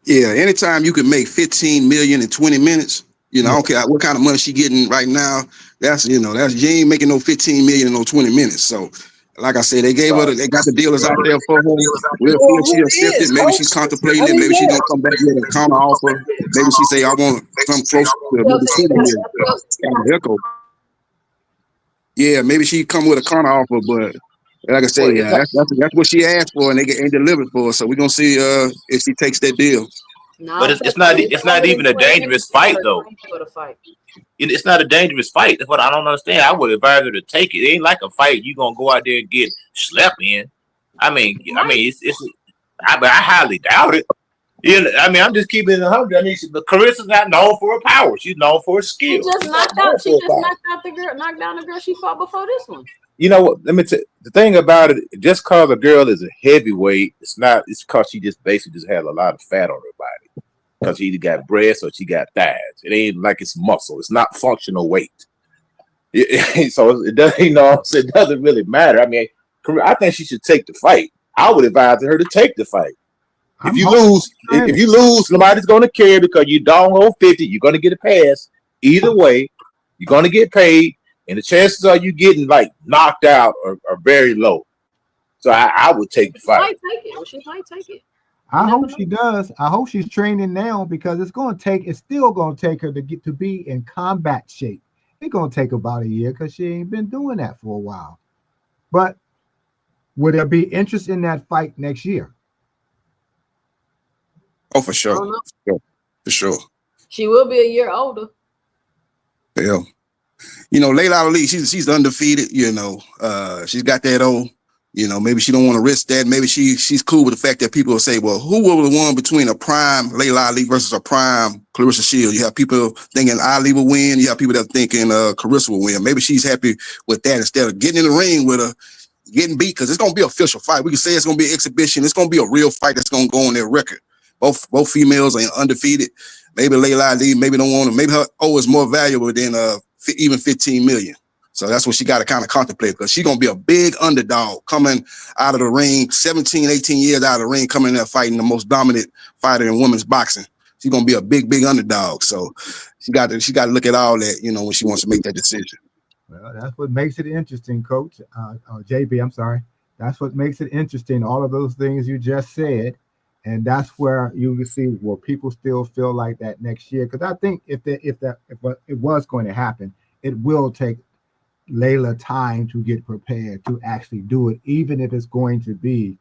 Yeah, anytime you can make 15 million in 20 minutes, You know, I don't care what kind of money she getting right now. That's you ain't making no 15 million in no 20 minutes. So, like I said, they got the dealers out there for her. We'll see if she accepts it. Maybe she's contemplating it. Maybe she's gonna come back with a counter offer. Maybe she say I want something close to maybe 20 million. Yeah, maybe she come with a counter offer, but like I say, that's what she asked for, and they ain't delivered for her. So we're gonna see if she takes that deal. But it's not even a dangerous fight though. It's not a dangerous fight. That's what I don't understand. I would advise her to take it. It ain't like a fight you gonna go out there and get slept in. I mean, I highly doubt it. I mean, I'm just keeping it 100. I mean, Clarissa's not known for her power. She's known for her skill. She just knocked down the girl she fought before this one. You know what? Let me tell you, the thing about it, just because a girl is a heavyweight, it's because she just basically just has a lot of fat on her body. Because she either got breasts or she got thighs. It ain't like it's muscle. It's not functional weight. So it doesn't, it doesn't really matter. I mean, I think she should take the fight. I would advise her to take the fight. If you lose, nobody's going to care because you don't hold 50. You're going to get a pass. Either way, you're going to get paid, and the chances are you getting like knocked out are very low. So I would take the fight. She might take it. I hope she does. I hope she's training now because it's still going to take her to be in combat shape. It's going to take about a year because she ain't been doing that for a while. But would there be interest in that fight next year? Oh, for sure. For sure. She will be a year older. Yeah. Laila Ali, she's undefeated, she's got that old, maybe she don't want to risk that. Maybe she's cool with the fact that people will say, well, who will have won between a prime Laila Ali versus a prime Claressa Shields? You have people thinking Ali will win. You have people that are thinking Claressa will win. Maybe she's happy with that instead of getting in the ring with her, getting beat, because it's going to be an official fight. We can say it's going to be an exhibition. It's going to be a real fight that's going to go on their record. Both females are undefeated. Maybe Laila Ali, maybe don't want to. Maybe her is more valuable than even 15 million. So that's what she got to kind of contemplate, because she's going to be a big underdog coming out of the ring, 17, 18 years out of the ring, coming in there fighting the most dominant fighter in women's boxing. She's going to be a big underdog. So she got to look at all that, when she wants to make that decision. Well, that's what makes it interesting, Coach. JB, I'm sorry. That's what makes it interesting, all of those things you just said. And that's where you can see where people still feel like that next year. Because I think if it was going to happen, it will take Laila time to get prepared to actually do it, even if it's going to be,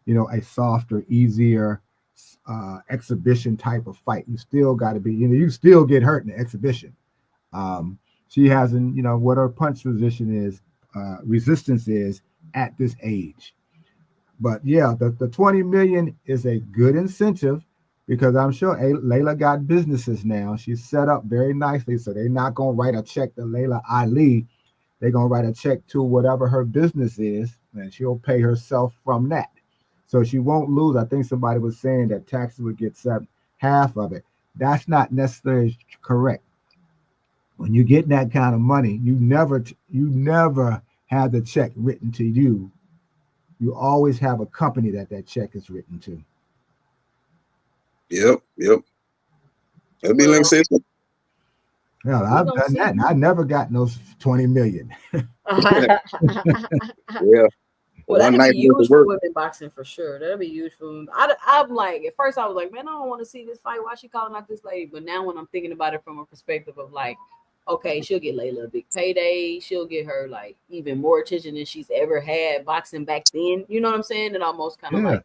a softer, easier exhibition type of fight. You still got to be, you still get hurt in the exhibition. She hasn't, what her punch position is, resistance is at this age. But yeah, the 20 million is a good incentive because I'm sure Laila got businesses now. She's set up very nicely, so they're not going to write a check to Laila Ali. They're going to write a check to whatever her business is, and she'll pay herself from that. So she won't lose. I think somebody was saying that taxes would get half of it. That's not necessarily correct. When you get that kind of money, you never have the check written to you. You always have a company that check is written to. Yep. That'd be like saying. Yeah, I've done that, and I never got those 20 million. Yeah. Well, that'd be huge for women boxing for sure. That'd be huge for women. I'm like, at first I was like, man, I don't want to see this fight. Why she calling out this lady? But now when I'm thinking about it from a perspective of like, okay, she'll get Laila a big payday. She'll get her like even more attention than she's ever had boxing back then. You know what I'm saying? And almost kind of like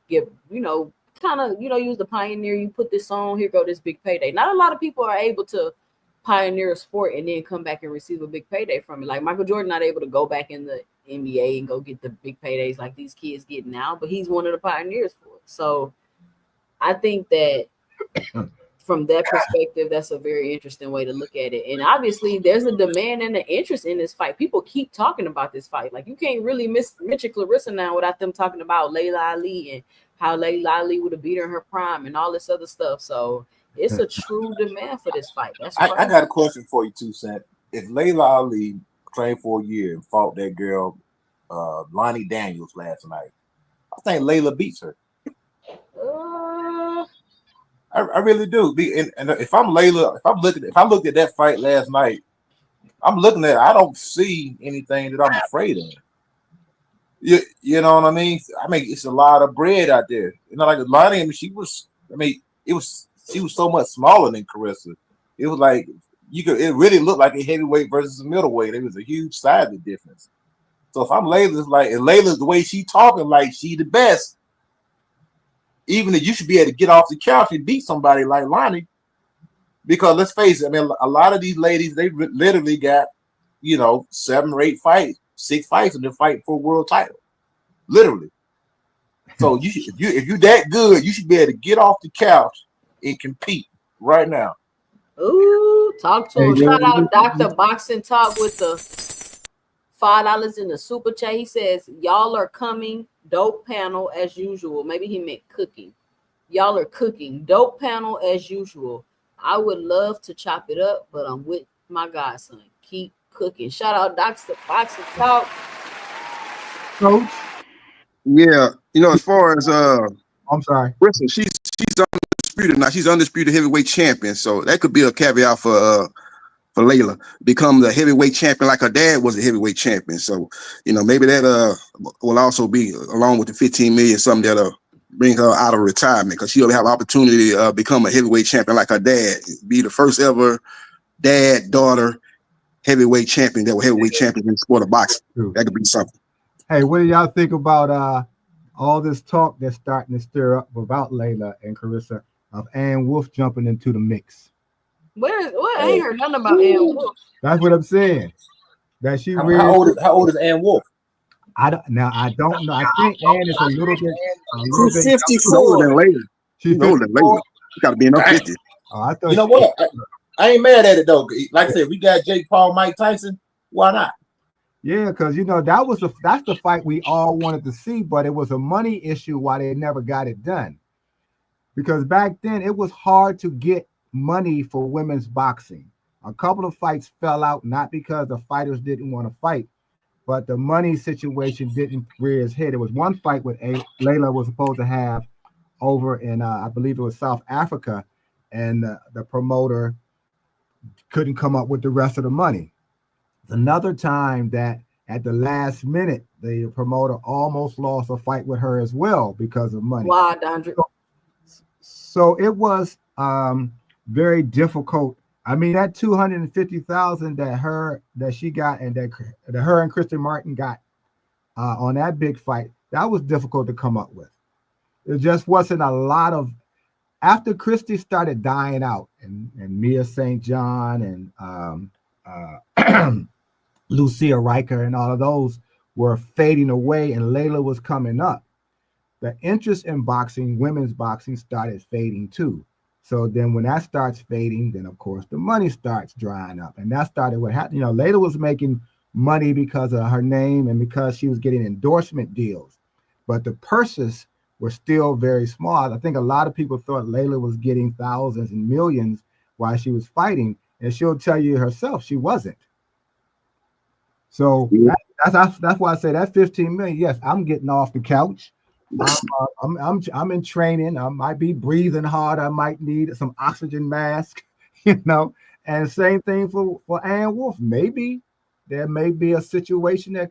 give, use the pioneer. You put this on, here go this big payday. Not a lot of people are able to pioneer a sport and then come back and receive a big payday from it. Like Michael Jordan not able to go back in the NBA and go get the big paydays like these kids get now, but he's one of the pioneers for it. So I think that from that perspective, that's a very interesting way to look at it. And obviously there's a demand and an interest in this fight. People keep talking about this fight. Like you can't really mention Claressa now without them talking about Laila Ali and how Laila Ali would have beat her in her prime and all this other stuff. So it's a true demand for this fight. That's I got a question for you too, Sam. If Laila Ali trained for a year and fought that girl, Lonnie Daniels last night, I think Laila beats her. I really do. And if I'm Laila, if I looked at that fight last night, I'm looking at. I don't see anything that I'm afraid of. You know what I mean? I mean, it's a lot of bread out there. You know, like Lonnie, I mean, she was. I mean, she was so much smaller than Claressa. It was like you could. It really looked like a heavyweight versus a middleweight. It was a huge size difference. So if I'm Laila, it's like, and Layla's the way she talking, like she the best. Even if you should be able to get off the couch and beat somebody like Lonnie, because let's face it, I mean, a lot of these ladies, they literally got, 7 or 8 fights, 6 fights, and they're fighting for a world title, literally. So if you're that good, you should be able to get off the couch and compete right now. Ooh, talk to him. Shout out Dr. Boxing Talk with the $5 in the super chat. He says, y'all are coming. Dope panel as usual. Maybe he meant cooking. Y'all are cooking. Dope panel as usual. I would love to chop it up, but I'm with my godson. Keep cooking. Shout out Dr. Boxing Talk. Coach? Yeah, as far as I'm sorry. listen, she's undisputed now. She's undisputed heavyweight champion. So that could be a caveat for Laila, become the heavyweight champion like her dad was a heavyweight champion. So, maybe that will also be along with the 15 million, something that'll bring her out of retirement, because she'll have opportunity to become a heavyweight champion like her dad, be the first ever dad-daughter heavyweight champion that were heavyweight champions in the sport of boxing. That could be something. Hey, what do y'all think about all this talk that's starting to stir up about Laila and Claressa of Ann Wolf jumping into the mix? I ain't heard nothing about Ann Wolf. That's what I'm saying. That she how old is Ann Wolf? I don't know. I think Ann is a little bit. She's 54. Than Laila. She's older than Laila. She got to be in her 50s. Oh, I thought. You know what? I ain't mad at it though. Like I said, we got Jake Paul, Mike Tyson. Why not? Yeah, because that's the fight we all wanted to see, but it was a money issue why they never got it done. Because back then it was hard to get money for women's boxing. A couple of fights fell out, not because the fighters didn't want to fight, but the money situation didn't rear its head. There was one fight with Laila was supposed to have over in I believe it was South Africa, and the promoter couldn't come up with the rest of the money. Another time that at the last minute the promoter almost lost a fight with her as well because of money. Wow, Dondre. So it was very difficult. I mean, that $250,000 that she got and that her and Christian Martin got on that big fight, that was difficult to come up with. It just wasn't a lot of. After Christy started dying out, and Mia St. John and Lucia Riker and all of those were fading away, and Laila was coming up, the interest in boxing, women's boxing, started fading too. So then when that starts fading, then of course the money starts drying up. And that started what happened. Laila was making money because of her name and because she was getting endorsement deals. But the purses were still very small. I think a lot of people thought Laila was getting thousands and millions while she was fighting. And she'll tell you herself she wasn't. So that's why I say that 15 million, yes, I'm getting off the couch. I'm in training. I might be breathing hard. I might need some oxygen mask, And same thing for Ann Wolf. Maybe there may be a situation that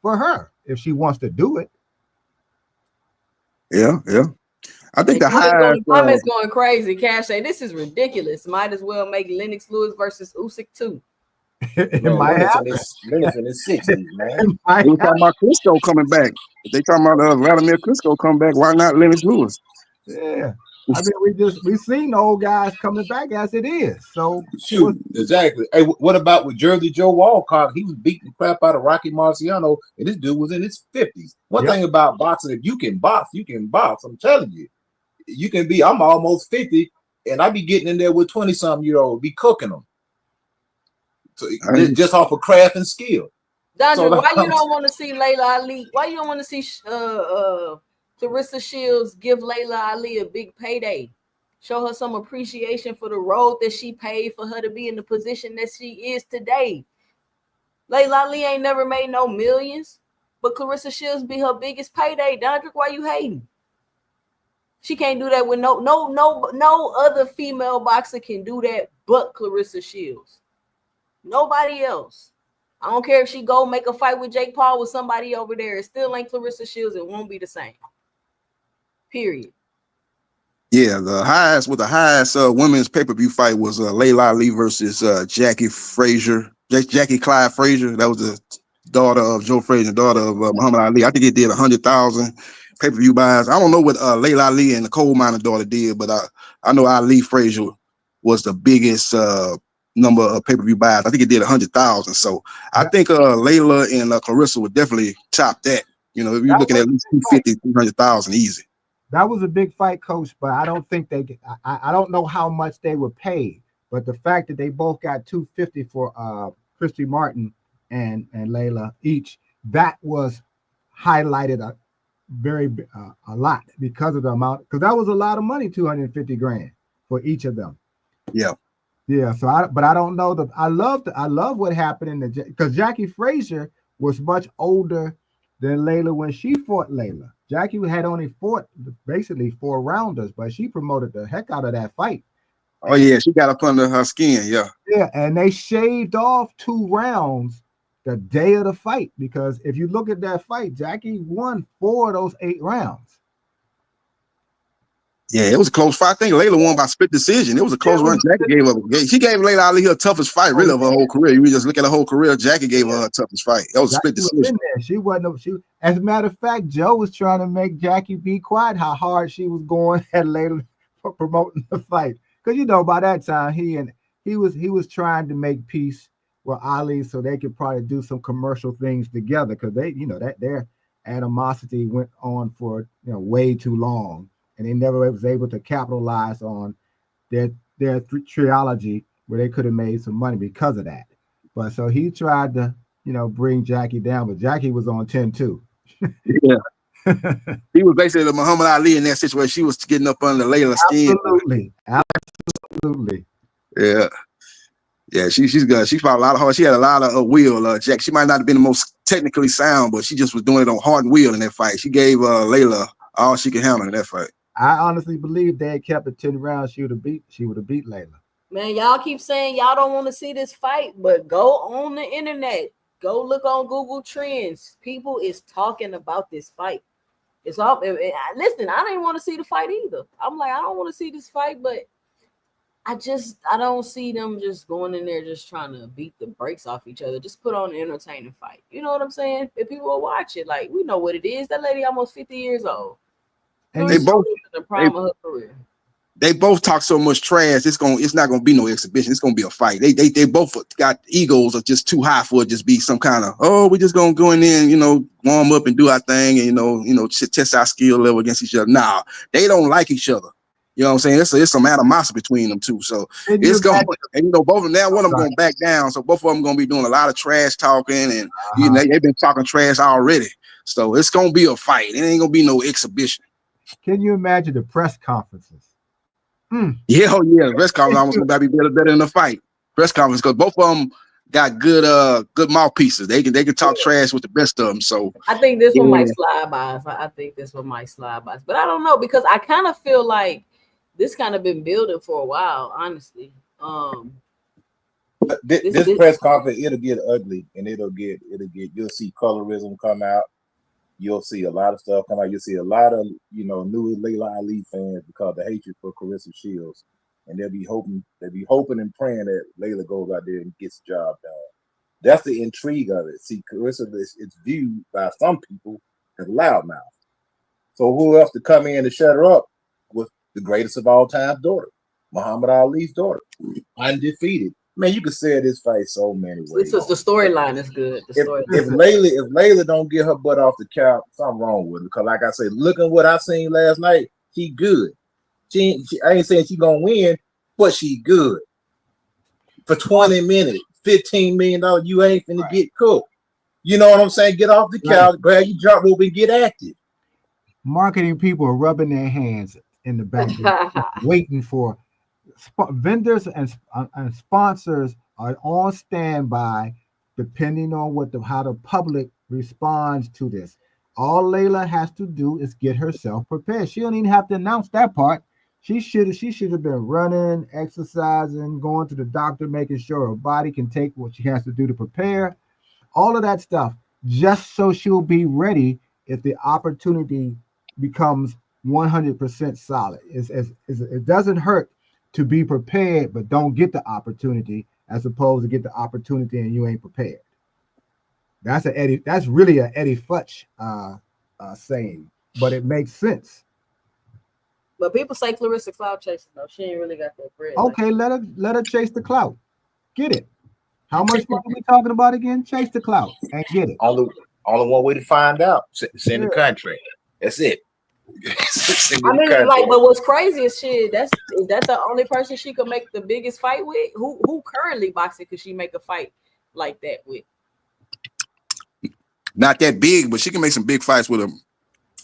for her if she wants to do it. Yeah. I think the highest comments going crazy. Cash say this is ridiculous. Might as well make Lennox Lewis versus Usyk too. It might happen. Lennox in his 60s, man. We're talking about Klitschko coming back. If they talking about Vladimir Klitschko come back, why not Lennox Lewis? Yeah. I mean, we seen the old guys coming back as it is. So shoot, exactly. Hey, what about with Jersey Joe Walcott? He was beating the crap out of Rocky Marciano, and this dude was in his 50s. One thing about boxing, if you can box, you can box. I'm telling you, you can be. I'm almost 50, and I be getting in there with 20-something-year-olds, be cooking them. So just off of craft and skill. Dondre, why you don't want to see Laila Ali? Why you don't want to see Claressa Shields give Laila Ali a big payday? Show her some appreciation for the road that she paid for her to be in the position that she is today. Laila Ali ain't never made no millions, but Claressa Shields be her biggest payday. Dondre, why you hating? She can't do that with no other female boxer can do that but Claressa Shields. Nobody else. I don't care if she go make a fight with Jake Paul with somebody over there. It still ain't Claressa Shields. It won't be the same. Period. Yeah, the highest women's pay-per-view fight was Laila Ali versus Jackie Clyde Frazier. That was the daughter of Joe Frazier, daughter of Muhammad Ali. I think it did 100,000 pay-per-view buys. I don't know what Laila Ali and the coal miner daughter did, but I know Ali Frazier was the biggest number of pay-per-view buys. I think it did 100,000. So I think Laila and Claressa would definitely top that. You know, if you're looking at least 250, 300,000 easy. That was a big fight, Coach, but I don't think I don't know how much they were paid. But the fact that they both got 250 for Christy Martin and Laila each, that was highlighted a lot because of the amount, because that was a lot of money, 250 grand for each of them. Yeah. Yeah. So I don't know I love what happened in because Jackie Frazier was much older than Laila when she fought Laila. Jackie had only fought basically 4 rounders, but she promoted the heck out of that fight. Oh, yeah, she got up under her skin, yeah. Yeah, and they shaved off 2 rounds the day of the fight, because if you look at that fight, Jackie won 4 of those 8 rounds. Yeah, it was a close fight. I think Laila won by split decision. It was a close run. Jackie gave up. She gave Laila Ali her toughest fight, really, of her whole career. You just look at her whole career. Jackie gave her toughest fight. That was a split decision. She wasn't. As a matter of fact, Joe was trying to make Jackie be quiet how hard she was going at Laila for promoting the fight. Because by that time he was trying to make peace with Ali so they could probably do some commercial things together, because they that their animosity went on for way too long. And they never was able to capitalize on their trilogy where they could have made some money because of that. But so he tried to, bring Jackie down, but Jackie was on 10-2. Yeah. He was basically the Muhammad Ali in that situation. She was getting up under Laila's skin. Absolutely. Yeah. Yeah, she's good. She fought a lot of hard. She had a lot of will. Jack. She might not have been the most technically sound, but she just was doing it on heart and will in that fight. She gave Laila all she could handle in that fight. I honestly believe they had kept it 10 rounds, she would have beat Laila. Man, y'all keep saying y'all don't want to see this fight, but go on the internet. Go look on Google Trends. People is talking about this fight. It's all listen, I didn't want to see the fight either. I'm like, I don't want to see this fight, but I don't see them just going in there just trying to beat the brakes off each other. Just put on an entertaining fight. You know what I'm saying? If people will watch it, like, we know what it is. That lady almost 50 years old. And they both in the prime of her career. They both talk so much trash. It's not gonna be no exhibition. It's gonna be a fight. They both got egos are just too high for it. Just be some kind of we're just gonna go in there and warm up and do our thing and test our skill level against each other. Nah, they don't like each other. You know what I'm saying? It's some animosity between them two. So it's going, and both of them now. One of them gonna back down. So both of them gonna be doing a lot of trash talking, and they've been talking trash already. So it's gonna be a fight. It ain't gonna be no exhibition. Can you imagine the press conferences? Yeah, the press conference almost gonna be better than the fight. Press conference, because both of them got good mouthpieces. They can talk trash with the best of them. So I think this one might slide by. I think this one might slide by, but I don't know, because I kind of feel like this kind of been building for a while, honestly. But this press conference, it'll get ugly, and it'll get you'll see colorism come out. You'll see a lot of stuff come out. You'll see a lot of new Laila Ali fans because of the hatred for Claressa Shields, and they'll be hoping and praying that Laila goes out there and gets the job done. That's the intrigue of it. See, Claressa is viewed by some people as loudmouth. So who else to come in and shut her up with the greatest of all time daughter, Muhammad Ali's daughter, undefeated. Man, you could say this fight so many ways. The storyline is good. If Laila don't get her butt off the couch, something wrong with her. Because like I said, looking what I seen last night, she good. I ain't saying she gonna win, but she good. For 20 minutes, $15 million, you ain't finna get cooked. You know what I'm saying? Get off the couch, grab your jump rope, and get active. Marketing people are rubbing their hands in the back, waiting for vendors and sponsors are on standby, depending on how the public responds to this. All Layla has to do is get herself prepared. She don't even have to announce that part. She should have been running, exercising, going to the doctor, making sure her body can take what she has to do to prepare. All of that stuff, just so she'll be ready if the opportunity becomes 100% solid. It doesn't hurt to be prepared, but don't get the opportunity, as opposed to get the opportunity and you ain't prepared. That's really an Eddie Futch saying, but it makes sense. But people say Claressa cloud chasing though. She ain't really got that bread. Okay, let her chase the clout. Get it. How much are we talking about again? Chase the clout and get it. Only one way to find out. Send the contract. That's it. I mean, like, but what's crazy is is that the only person she could make the biggest fight with? Who currently boxing could she make a fight like that with? Not that big, but she can make some big fights with him.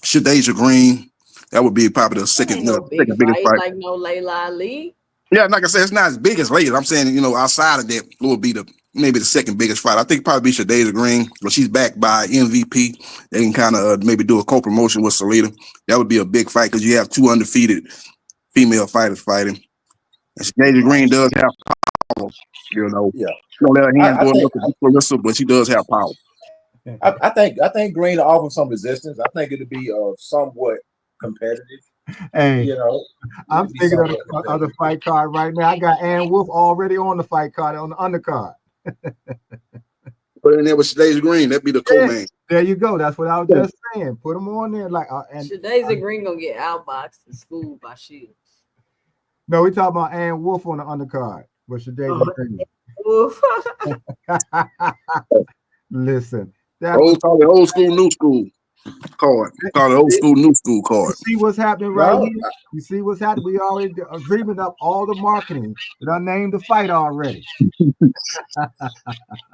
Shadeja Green, that would be probably the second biggest fight. Like no Laila Ali. Yeah, like I said, it's not as big as Layla. I'm saying, outside of that, it would be maybe the second biggest fight. I think probably be Shadeja Green, but she's backed by MVP. They can kind of maybe do a co-promotion with Salida. That would be a big fight because you have two undefeated female fighters fighting. And Shadeja Green does have power, Yeah. She don't let her hands go enough to Claressa, but she does have power. I think Green will offer some resistance. I think it'll be somewhat competitive. Hey, I'm thinking of the fight card right now. I got Ann Wolf already on the fight card on the undercard. Put in there with Shadeja Green. That'd be the co-main. There you go. That's what I was just saying. Put them on there. Shadeja Green gonna get outboxed and schooled by Shields. No, we talking about Ann Wolf on the undercard with Shadeja Green. Wolf. Listen. Call it old school, new school card. Call it old school, new school card. You see what's happening right here? You see what's happening? We already are dreaming up all the marketing. And I named the fight already.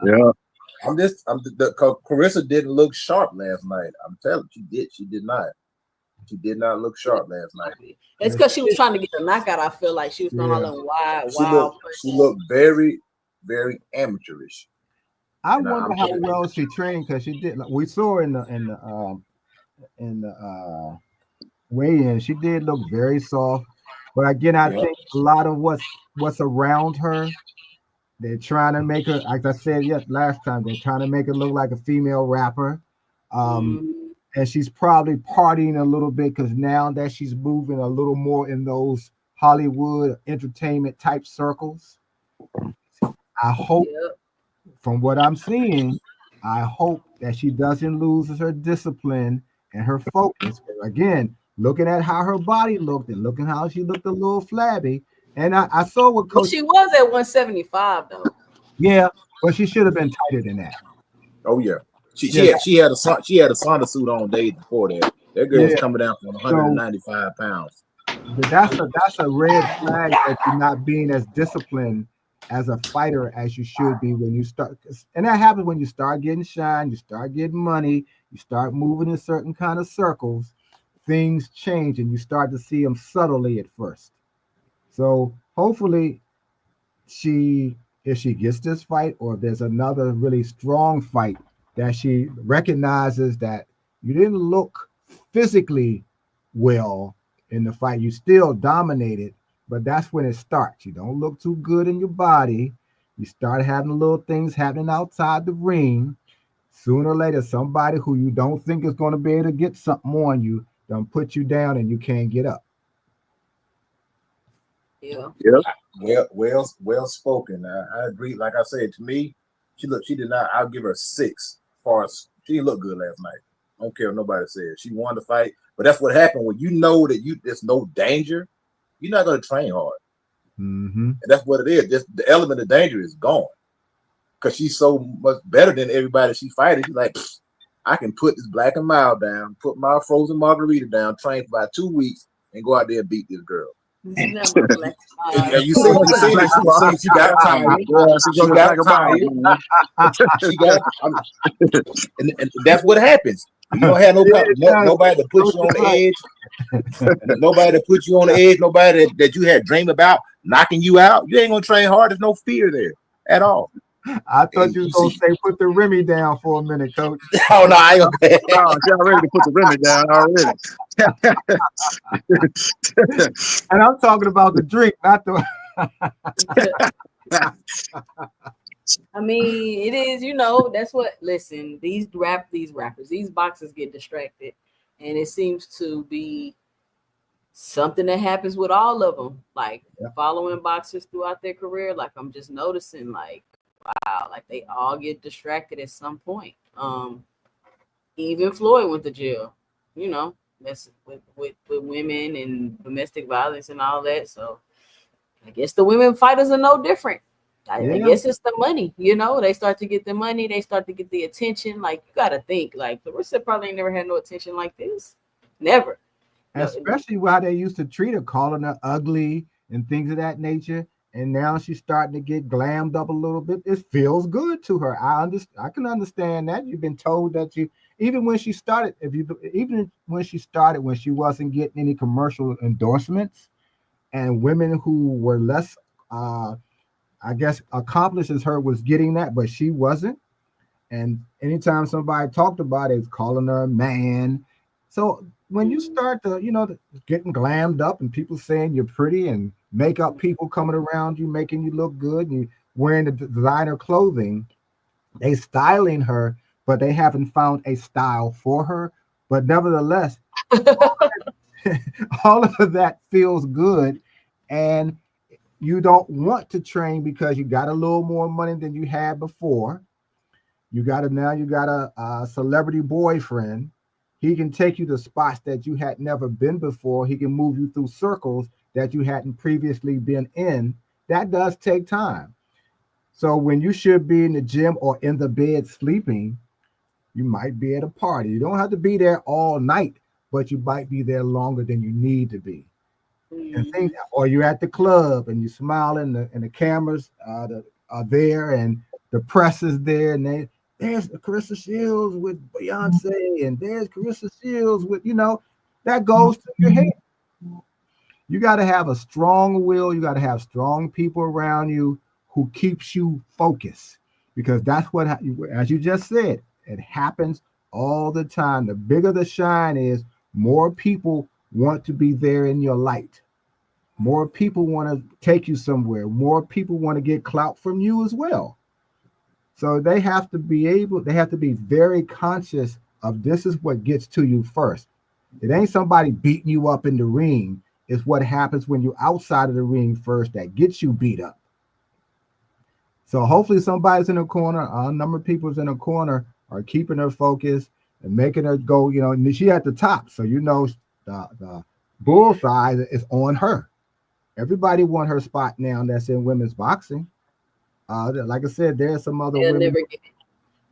Yeah. Claressa didn't look sharp last night. I'm telling you, she did not. She did not look sharp last night. It's because she was trying to get the knockout. I feel like she was throwing all them wild. She looked very, very amateurish. I wonder how well she trained, because she did. We saw her in the weigh-in. She did look very soft, but again, I think a lot of what's around her, they're trying to make her, like I said last time, they're trying to make her look like a female rapper, and she's probably partying a little bit because now that she's moving a little more in those Hollywood entertainment type circles. I hope. From what I'm seeing, I hope that she doesn't lose her discipline and her focus. Again, looking at how her body looked and looking how she looked a little flabby. And I saw what Coach. She was at 175 though. Yeah, but she should have been tighter than that. Oh yeah, she had a sauna suit on days before that. That girl was coming down from 195 pounds. That's a red flag that you're not being as disciplined as a fighter as you should be when you start. And that happens when you start getting shine, you start getting money, you start moving in certain kind of circles, things change and you start to see them subtly at first. So hopefully if she gets this fight, or if there's another really strong fight, that she recognizes that you didn't look physically well in the fight. You still dominated, but that's when it starts. You don't look too good in your body. You start having little things happening outside the ring. Sooner or later, somebody who you don't think is going to be able to get something on you, done put you down and you can't get up. Yeah. Well spoken. I agree. Like I said, to me, she did not. I'll give her 6. As far as she looked good last night. I don't care what nobody says. She won the fight, but that's what happened when you know that there's no danger. You're not going to train hard. Mm-hmm. And that's what it is. Just the element of danger is gone. Because she's so much better than everybody she fighting. She's like, I can put this black and mild down, put my frozen margarita down, train for about 2 weeks, and go out there and beat this girl. You see, she got tired. She got tired. And that's what happens. You don't have nobody to put you on the edge. Nobody to put you on the edge. Nobody that you had dreamed about knocking you out. You ain't gonna train hard. There's no fear there at all. I thought you was gonna say put the Remy down for a minute, Coach. Oh no, I ain't gonna. Oh, y'all ready to put the limit down already? And I'm talking about the drink, not the. I mean, it is, that's what, listen, these rappers, these boxers get distracted. And it seems to be something that happens with all of them. Like following boxers throughout their career, like I'm just noticing, like, wow, like they all get distracted at some point. Even Floyd went to jail, that's with women and domestic violence and all that. So I guess the women fighters are no different. I guess it's the money, they start to get the money, they start to get the attention. Like, you got to think, like, Claressa probably ain't never had no attention like this. Never. Especially how they used to treat her, calling her ugly and things of that nature. And now she's starting to get glammed up a little bit. It feels good to her. I can understand that. You've been told that even when she started, when she wasn't getting any commercial endorsements, and women who were less I guess accomplished as her was getting that, but she wasn't. And anytime somebody talked about it, it's calling her a man. So when you start to, getting glammed up and people saying you're pretty and makeup people coming around you, making you look good, and you wearing the designer clothing, they styling her, but they haven't found a style for her. But nevertheless, all of that feels good. And you don't want to train because you got a little more money than you had before. You got a celebrity boyfriend. He can take you to spots that you had never been before. He can move you through circles that you hadn't previously been in. That does take time. So when you should be in the gym or in the bed sleeping, you might be at a party. You don't have to be there all night, but you might be there longer than you need to be. And things, or you're at the club and you smile and the cameras are there and the press is there, and there's Claressa Shields with Beyonce, and there's Claressa Shields with, that goes to your head. You got to have a strong will. You got to have strong people around you who keeps you focused, because that's what, as you just said, it happens all the time. The bigger the shine is, more people want to be there in your light. More people want to take you somewhere. More people want to get clout from you as well. So they have to be very conscious of, this is what gets to you first. It ain't somebody beating you up in the ring. It's what happens when you're outside of the ring first that gets you beat up. So hopefully somebody's in a corner. A number of people's in a corner are keeping her focused and making her go, she at the top. So, the bullseye is on her. Everybody want her spot now that's in women's boxing. Like I said, there's some other women. Never get it.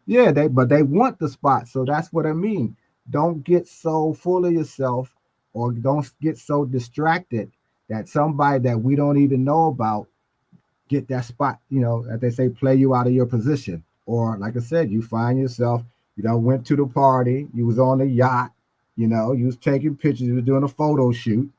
Yeah, but they want the spot. So that's what I mean. Don't get so full of yourself, or don't get so distracted that somebody that we don't even know about get that spot, as they say, play you out of your position. Or like I said, you find yourself, went to the party, you was on the yacht, you was taking pictures, you was doing a photo shoot,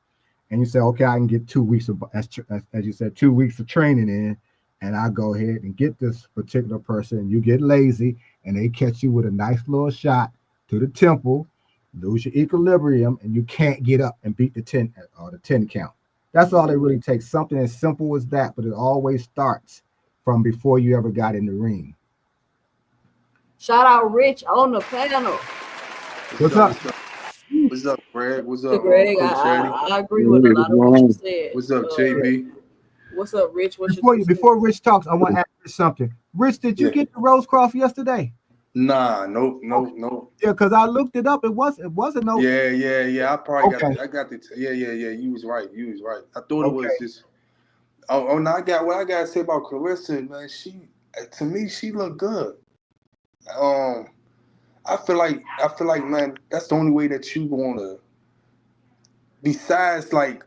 and you say, okay, I can get 2 weeks of, as you said, 2 weeks of training in, and I go ahead and get this particular person. You get lazy, and they catch you with a nice little shot to the temple, lose your equilibrium, and you can't get up and beat the 10 or the 10 count. That's all it really takes. Something as simple as that, but it always starts from before you ever got in the ring. Shout out Rich on the panel. What's up? What's up, Greg? What's up, Greg? I agree with a lot of what you said. What's up, JB? What's up, Rich? Before Rich talks, I want to ask you something. Rich, did you get the Rosecroft yesterday? Nah, nope. Yeah, because I looked it up. It wasn't no. Yeah. I probably got the. Yeah. You was right. I thought it was just. Oh, now I got what I got to say about Claressa, man. To me, she looked good. I feel like, man, that's the only way that you wanna. Besides, like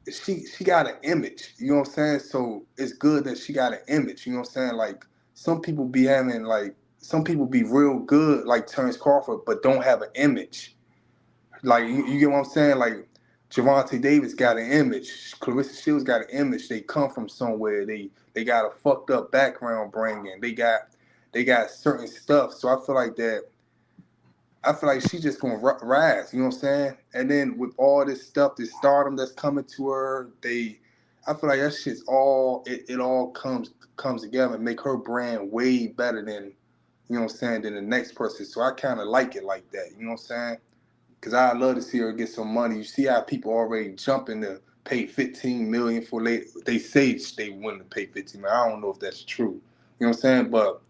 she got an image, you know what I'm saying? So it's good that she got an image, you know what I'm saying? Like, some people be real good, like Terrence Crawford, but don't have an image. Like, you get what I'm saying? Like, Javante Davis got an image. Claressa Shields got an image. They come from somewhere. They got a fucked up background bringing. They got certain stuff. So I feel like she's just gonna rise. You know what I'm saying? And then with all this stuff, this stardom that's coming to her, I feel like that shit's all it all comes together and make her brand way better than, you know what I'm saying, than the next person. So I kind of like it like that. You know what I'm saying? Because I love to see her get some money. You see how people already jumping to pay $15 million for late. They say they willing to pay $15 million. I don't know if that's true. You know what I'm saying? But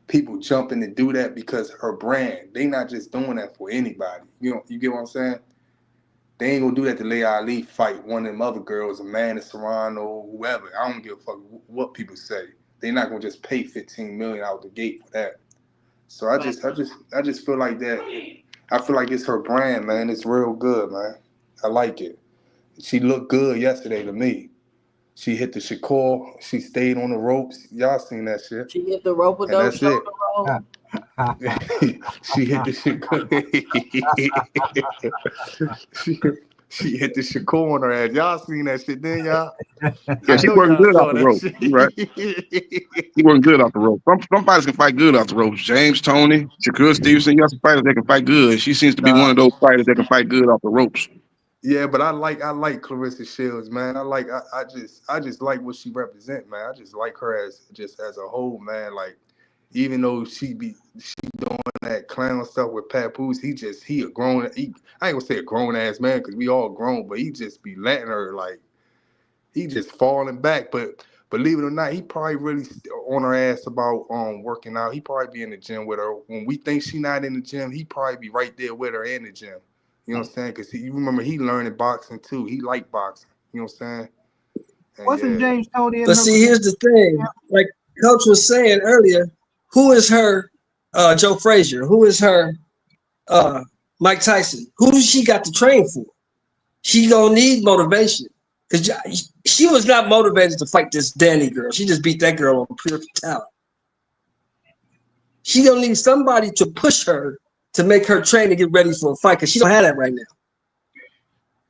people jumping to do that because her brand. They not just doing that for anybody. You get what I'm saying? They ain't gonna do that to Laila Ali fight one of them other girls, Amanda Serrano, whoever. I don't give a fuck what people say. They not gonna just pay $15 million out the gate for that. So I just feel like that. I feel like it's her brand, man. It's real good, man. I like it. She looked good yesterday to me. She hit the Shakur. She stayed on the ropes. Y'all seen that shit. She hit the rope with those shoulder rolls. She hit the Shakur. She hit the Shakur on her ass. Y'all seen that shit, didn't y'all? Yeah, she wasn't good off the rope. You right. He wasn't good off the rope. Some fighters can fight good off the rope. James Toney, Shakur Stevenson, you got some fighters that can fight good. She seems to be one of those fighters that can fight good off the ropes. Yeah, but I like Claressa Shields, man. I just like what she represents, man. I just like her as a whole, man. Like, even though she doing that clown stuff with Papoose, he a grown. I ain't gonna say a grown ass man because we all grown, but he just be letting her, like, he just falling back. But believe it or not, he probably really on her ass about working out. He probably be in the gym with her. When we think she not in the gym, he probably be right there with her in the gym. You know what I'm saying? Because you remember he learning boxing too. He liked boxing. You know what I'm saying? And wasn't James Toney in But see, here's the thing. Like Coach was saying earlier, who is her Joe Frazier? Who is her Mike Tyson? Who does she got to train for? She gonna need motivation. Because she was not motivated to fight this Danny girl. She just beat that girl on pure talent. She gonna need somebody to push her to make her train to get ready for a fight because she don't have that right now.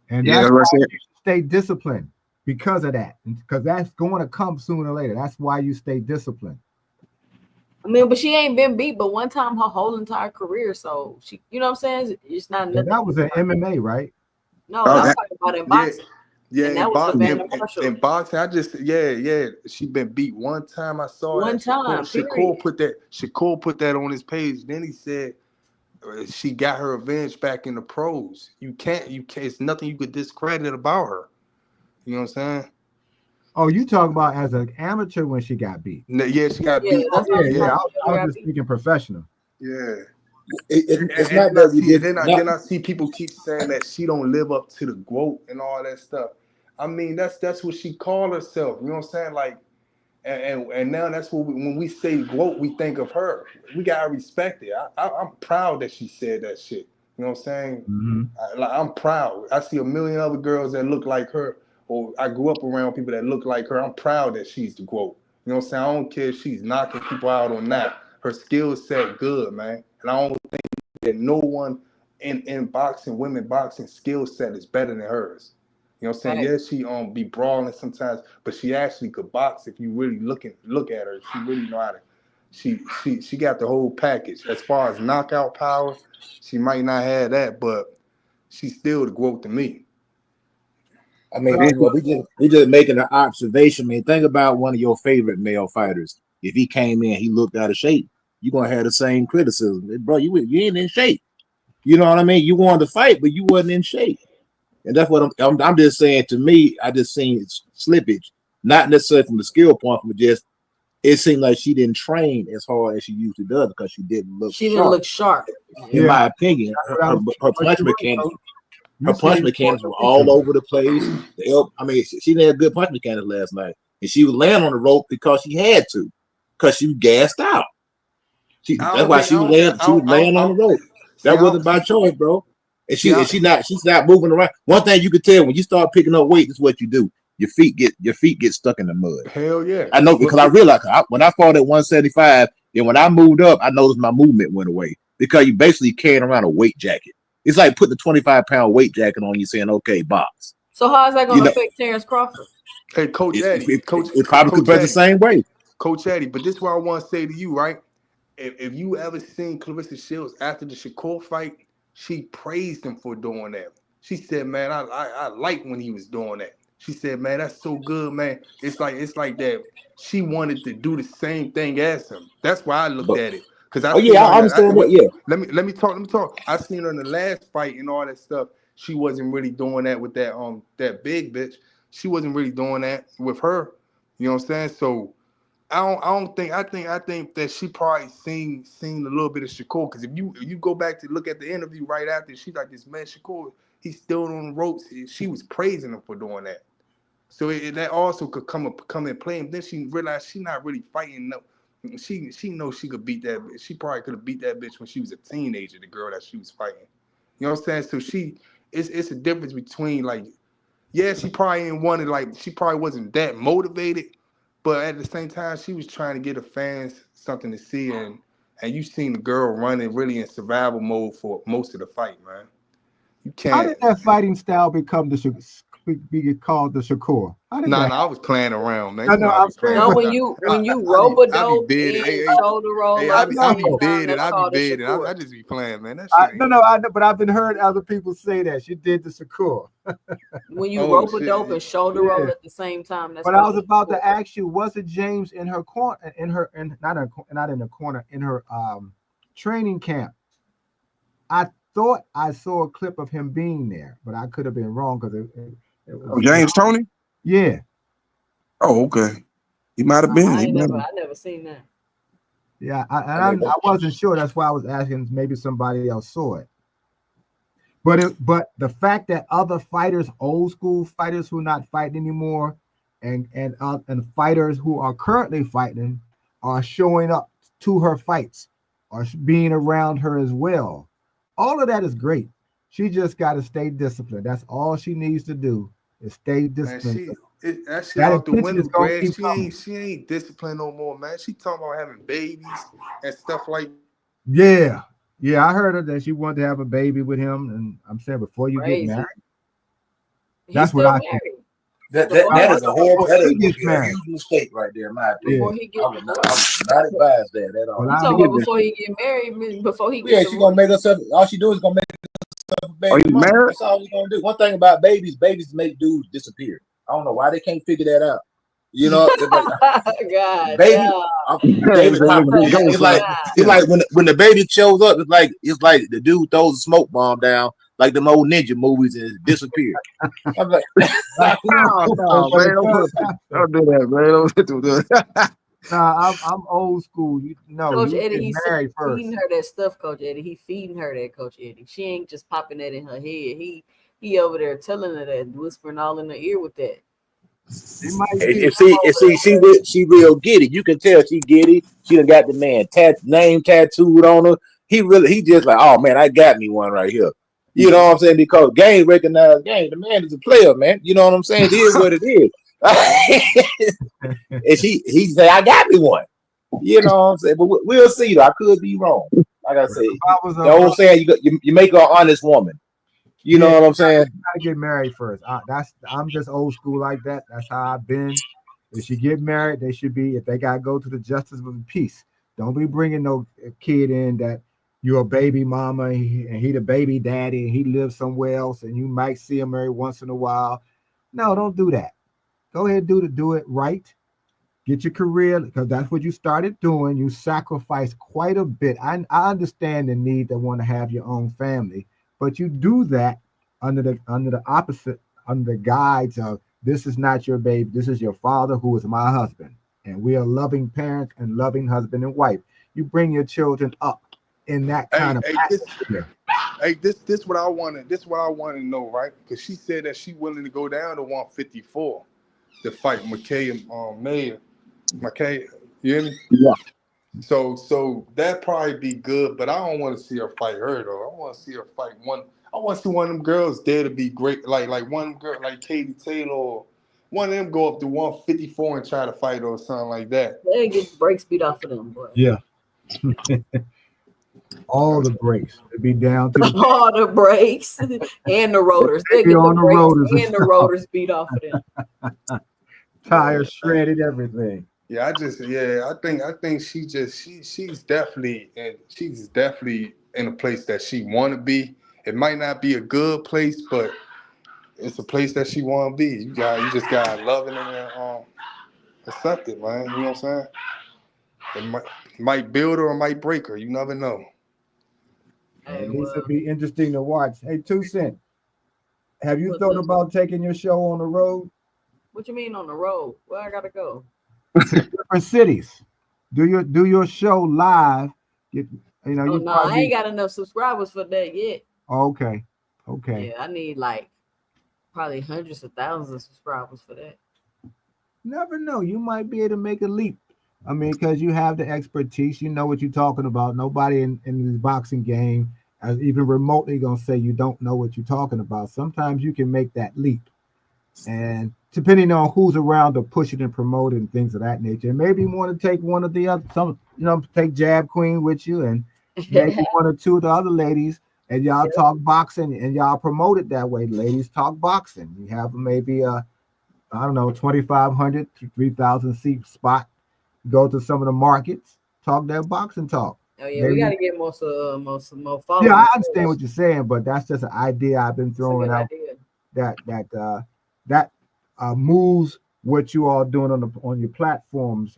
And that's why you stay disciplined because of that. Because that's going to come sooner or later. That's why you stay disciplined. I mean, but she ain't been beat but one time her whole entire career. So she, you know what I'm saying? It's not nothing. That was an MMA, right? No, I'm talking about in boxing. Yeah, in boxing, I just she been beat one time. I saw one time. Shakur put that on his page. Then he said she got her revenge back in the pros. You can't. It's nothing you could discredit about her. You know what I'm saying? Oh, you talk about as an amateur when she got beat? Yeah, she got beat. I was just speaking professional. Yeah. It's not that we did. Then I see people keep saying that she don't live up to the quote and all that stuff. I mean, that's what she called herself. You know what I'm saying? Like, and now that's what when we say quote, we think of her. We gotta respect it. I'm proud that she said that shit. You know what I'm saying? Mm-hmm. I'm proud. I see a million other girls that look like her, or I grew up around people that look like her. I'm proud that she's the quote. You know what I'm saying? I don't care if she's knocking people out on that. Her skill set good, man. And I don't think that no one in boxing, women boxing skill set is better than hers. You know what I'm saying? Right. Yes, she be brawling sometimes, but she actually could box if you really look at her. She really know how to. She got the whole package. As far as knockout power, she might not have that, but she's still the GOAT to me. I mean, we just making an observation. I mean, think about one of your favorite male fighters. If he came in, he looked out of shape, you're gonna have the same criticism. Bro, you ain't in shape. You know what I mean? You wanted to fight, but you wasn't in shape. And that's what I'm just saying. To me, I just seen slippage, not necessarily from the skill point, but just it seemed like she didn't train as hard as she usually does because she didn't look. She didn't look sharp. In my opinion, her punch mechanics. Her punch mechanics were all over the place. I mean, she didn't have good punch mechanics last night, and she was laying on the rope because she had to, because she was gassed out. That's why she was laying on the rope. That wasn't by choice, bro. And she's not moving around. One thing you could tell when you start picking up weight, this is what you do. Your feet get stuck in the mud. Hell yeah. I know, because I realized when I fought at 175, and when I moved up, I noticed my movement went away because you basically carrying around a weight jacket. It's like putting a 25-pound weight jacket on you, saying, "Okay, box." So how is that going to affect Terrence Crawford? Hey, Coach Eddie, It probably could be the same way. Coach Eddie, but this is what I want to say to you, right? If you ever seen Claressa Shields after the Shakur fight, she praised him for doing that. She said, "Man, I like when he was doing that." She said, "Man, that's so good, man. It's like that." She wanted to do the same thing as him. That's why I looked at it. Because I understand that. Yeah. Let me talk. I seen her in the last fight and all that stuff. She wasn't really doing that with that big bitch. She wasn't really doing that with her. You know what I'm saying? So I think that she probably seen a little bit of Shakur, because if you go back to look at the interview right after, she's like, "This man Shakur, he's still on the ropes." She was praising him for doing that. So that also could come in play. And then she realized she's not really fighting. No, she knows she could beat that bitch. She probably could have beat that bitch when she was a teenager, the girl that she was fighting. You know what I'm saying? So it's a difference between, like, yeah, she probably ain't wanted, like, she probably wasn't that motivated, but at the same time, she was trying to get her fans something to see, and you seen the girl running really in survival mode for most of the fight, man. You can't. How did that fighting style become be called the Shakur? I was playing around, man. No, when you rope-a-dope and shoulder roll up, I be bidding. I just be playing, man. That shit I know, but I've been heard other people say that she did the Shakur. When you rope-a-dope and shoulder roll at the same time, that's. But I was about to ask you, was it James in her corner, not in the corner, in her training camp? I thought I saw a clip of him being there, but I could have been wrong because it was James Toney. Yeah. Oh, okay. He might have been. I never seen that. Yeah, I wasn't sure. That's why I was asking. Maybe somebody else saw it. But the fact that other fighters, old school fighters who are not fighting anymore, and fighters who are currently fighting are showing up to her fights, or being around her as well. All of that is great. She just got to stay disciplined. That's all she needs to do, is stay disciplined. That shit out the window, Greg. She ain't disciplined no more, man. She talking about having babies and stuff like. Yeah, I heard her that she wanted to have a baby with him, and I'm saying before you get married. That's what I think. That is a horrible. That is a huge mistake right there, in my opinion. Before he get, I'm not advised that at all. You talking about before he get married? Before he she gonna make herself. All she do is gonna make herself a baby. Are you married? That's all we gonna do. One thing about babies make dudes disappear. I don't know why they can't figure that out. You know, God, baby. It's like when the baby shows up, it's like the dude throws a smoke bomb down, like them old ninja movies, and it disappears. I'm like, no, man, don't do that, man. Don't do that. Nah, I'm old school. Coach Eddie, he's first. feeding her that stuff, Coach Eddie. He feeding her that, Coach Eddie. She ain't just popping that in her head. He over there telling her that, whispering all in her ear with that. She real giddy. You can tell she giddy. She done got the man name tattooed on her. He just like, oh man, I got me one right here. You know what I'm saying? Because game recognized game. The man is a player, man. You know what I'm saying? It is what it is. And he say, I got me one. You know what I'm saying? But we'll see though. I could be wrong. Like I say, the old saying, you make her an honest woman. You know what I'm saying? I get married first. I'm just old school like that. That's how I've been. If she get married, they should be. If they gotta go to the justice of the peace, don't be bringing no kid in that you're a baby mama and he the baby daddy and he lives somewhere else and you might see him every once in a while. No, don't do that. Go ahead and do it right. Get your career, because that's what you started doing. You sacrificed quite a bit. I understand the need to want to have your own family. But you do that under the guise of, this is not your baby, this is your father who is my husband. And we are loving parents and loving husband and wife. You bring your children up in that kind of atmosphere. This what I want to know, right? Because she said that she willing to go down to 154 to fight McKay and Mayer. McKay, you hear me? Yeah. So that probably be good, but I don't want to see her fight her though. I want to see her fight one. I want to see one of them girls there to be great, like one girl like Katie Taylor, or one of them go up to 154 and try to fight or something like that. They get breaks beat off of them, boy. Yeah. All the brakes. It'd be down to the All the brakes and the rotors. They'll be get the on the brakes rotors and and the stuff. rotors beat off of them. Tires shredded, everything. Yeah, I think she's definitely in a place that she want to be. It might not be a good place, but it's a place that she want to be. You just gotta love it and accept it, man. You know what I'm saying? It might build her or might break her. You never know. At Hey, least well, it'd be interesting to watch. Hey, 2 Cent, have you what's thought up? about taking your show on the road What you mean on the road? Where I gotta go? to different cities? Do your show live. Get, Oh you no, I ain't probably got enough subscribers for that yet. okay. Yeah, I need like probably hundreds of thousands of subscribers for that. Never know. You might be able to make a leap. I mean, because you have the expertise, you know what you're talking about. Nobody in this boxing game is even remotely gonna say you don't know what you're talking about. Sometimes you can make that leap. And depending on who's around to push it and promote it and things of that nature, and maybe you want to take one of the other take Jab Queen with you and maybe one or two of the other ladies and y'all talk boxing and y'all promote it that way. Ladies talk boxing. You have maybe I don't know, 2,500 to 3,000 seat spot. Go to some of the markets, talk that boxing talk. Oh yeah, we Maybe, gotta get more more yeah, I followers. understand what you're saying, but that's just an idea I've been That's a throwing good out idea. that moves what you all doing on your platforms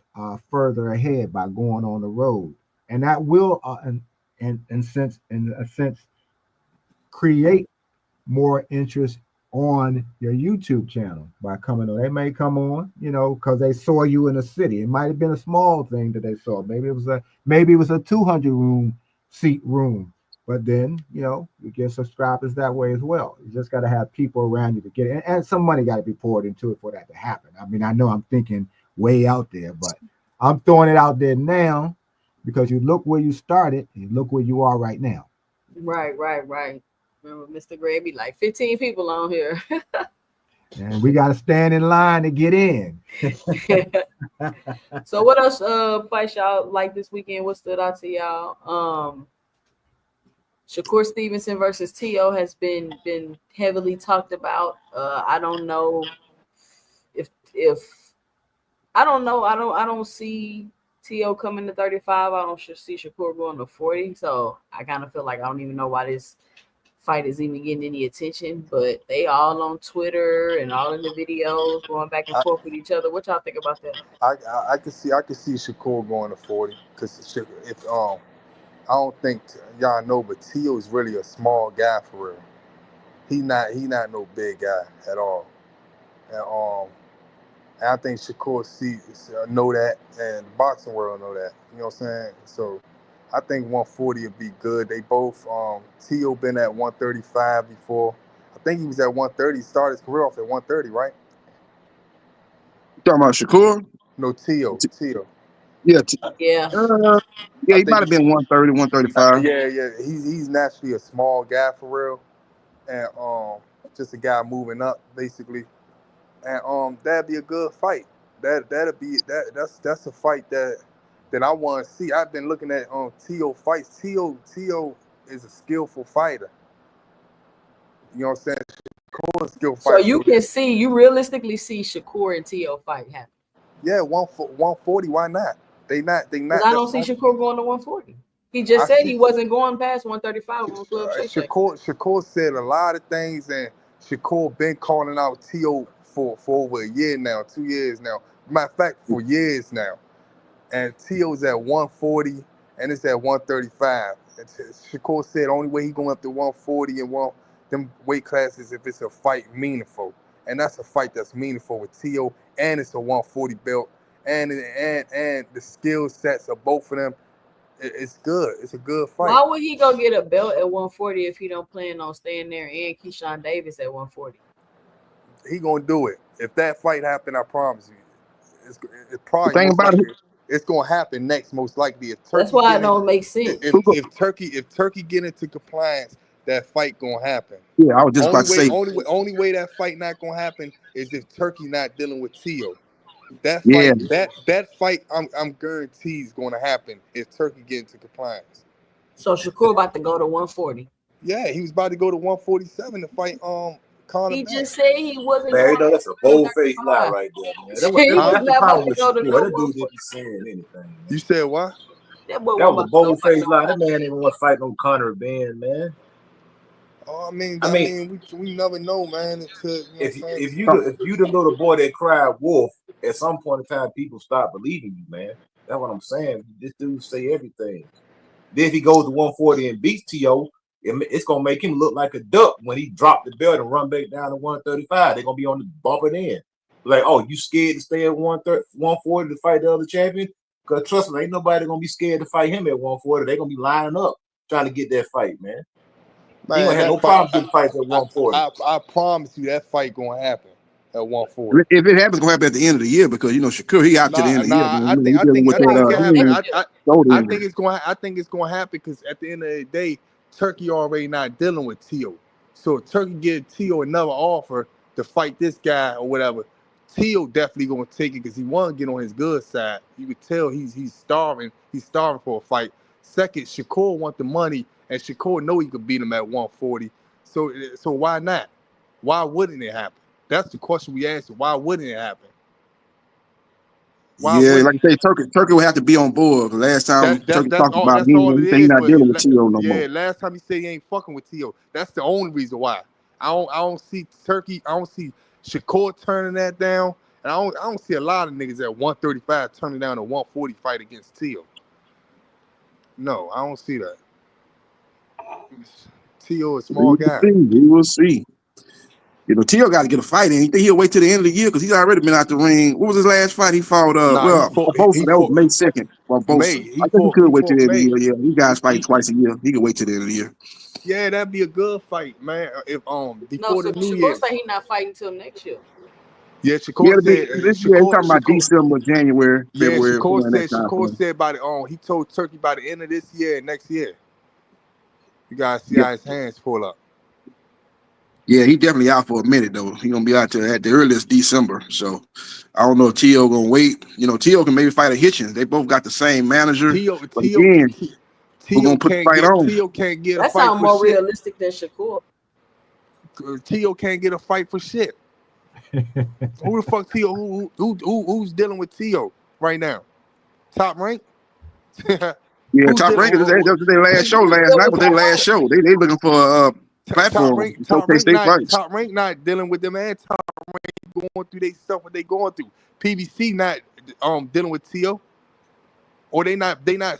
further ahead by going on the road, and that will in a sense create more interest on your YouTube channel by coming on. They may come on, because they saw you in a city. It might have been a small thing that they saw. Maybe it was a 200 seat room. But then, you get subscribers that way as well. You just got to have people around you to get it. And some money got to be poured into it for that to happen. I mean, I know I'm thinking way out there, but I'm throwing it out there now because you look where you started and look where you are right now. Right. Remember Mr. Gray be like 15 people on here. And we got to stand in line to get in. So what else fights y'all like this weekend? What stood out to y'all? Shakur Stevenson versus T.O. has been heavily talked about. I don't know if I don't know. I don't see T.O. coming to 35. I don't see Shakur going to 40. So I kind of feel like I don't even know why this fight is even getting any attention. But they all on Twitter and all in the videos going back and forth with each other. What y'all think about that? I can see Shakur going to 40 because if I don't think y'all know, but Tio is really a small guy for real. He not no big guy at all, and I think Shakur know that, and the boxing world know that. You know what I'm saying? So I think 140 would be good. They both Tio been at 135 before. I think he was at 130. He started his career off at 130, right? You talking about Shakur? No, Tio. Yeah. Yeah. Yeah, I he might think have been 130, 135. yeah. He's naturally a small guy for real, and just a guy moving up basically, and that'd be a good fight. That's a fight that I want to see. I've been looking at Tio fights. Tio is a skillful fighter. You know what I'm saying? Shakur is a skillful So fighter. you realistically see Shakur and T.O. fight happen. Yeah, 140. Why not? They not. Because I don't see Shakur going to 140. He just said he wasn't going past 135 on Club Shay Shay. Shakur said a lot of things, and Shakur been calling out T.O. for over a year now, 2 years now. Matter of fact, for years now. And T.O.'s at 140, and it's at 135. And Shakur said only way he going up to 140 and them weight classes if it's a fight meaningful. And that's a fight that's meaningful with T.O., and it's a 140 belt. And the skill sets of both of them, it's good. It's a good fight. Why would he go get a belt at 140 if he don't plan on staying there and Keyshawn Davis at 140? He gonna do it. If that fight happen, I promise you, it's probably The thing most about likely it's gonna happen next. Most likely, That's why it don't make sense. if Turkey get into compliance, that fight gonna happen. Yeah, I was just about to say. Only way that fight not gonna happen is if Turkey not dealing with Tio. That Yeah, fight, that fight, I'm guaranteed is gonna happen if Turkey get into compliance. So Shakur about to go to 140. Yeah, he was about to go to 147 to fight Conor. He just said he wasn't Man, you going know that's a bold-faced lie right there, man. He was That's the not about problem to with go to Shakur. no That dude 140. didn't be saying anything. Man. You said what? That boy That wasn't was a about to go fight bold-faced lie. That nobody. man didn't want to fight no Conor Ben, man. Oh, I mean, we never know, man. Until, you know if what I'm saying? you the little boy that cried wolf, at some point in time, people stop believing you, man. That's what I'm saying. This dude say everything. Then if he goes to 140 and beats T.O., it's gonna make him look like a duck when he dropped the belt and run back down to 135. They're gonna be on the bumping end. Like, oh, you scared to stay at 140 to fight the other champion? Because trust me, ain't nobody gonna be scared to fight him at 140. They're gonna be lining up trying to get that fight, man. He ain't gonna have no problem getting fights at 140. I promise you that fight gonna happen at 140. If it happens, gonna happen at the end of the year because Shakur he out to the end of the year. I think it's gonna happen because at the end of the day, Turkey already not dealing with Tio. So if Turkey give Tio another offer to fight this guy or whatever, Tio definitely gonna take it because he want to get on his good side. You could tell he's starving. He's starving for a fight. Second, Shakur want the money, and Shakur know he could beat him at 140. So why not? Why wouldn't it happen? That's the question we asked. Why wouldn't it happen? Like I say, Turkey would have to be on board. Last time Turkey talked about he not dealing with Tio no more. Yeah, last time he said he ain't fucking with Tio. That's the only reason why. I don't see Turkey. I don't see Shakur turning that down, and I don't see a lot of niggas at 135 turning down a 140 fight against Tio. No, I don't see that. Tio is a small guy. We will see. Tio got to get a fight in. You think he'll wait till the end of the year because he's already been out the ring. What was his last fight? He fought. Barbosa. That was May 2nd. Barbosa. I think he could wait till the end of the year. Yeah, you guys fight twice a year. He could wait till the end of the year. Yeah, that'd be a good fight, man. If before the New Year. Shakur say he not fighting till next year. Yeah, Shakur said. He's talking about December, January, February. Shakur said by the he told Turkey by the end of this year and next year. You guys see how his hands pull up. Yeah, he definitely out for a minute though. He gonna be out there at the earliest December. So I don't know if Tio gonna wait. Tio can maybe fight a Hitchens. They both got the same manager. Tio gonna put the fight on. Tio can't get a that fight sounds for more shit. realistic than Shakur. Tio can't get a fight for shit. Who the fuck Tio? Who's dealing with Tio right now? Top rank? Yeah, Top Rank. That was their last show last night. Was their last show. They looking for a platform. Top Rank not dealing with them, and Top Rank going through their stuff. What they going through? PBC not dealing with Tio, or they not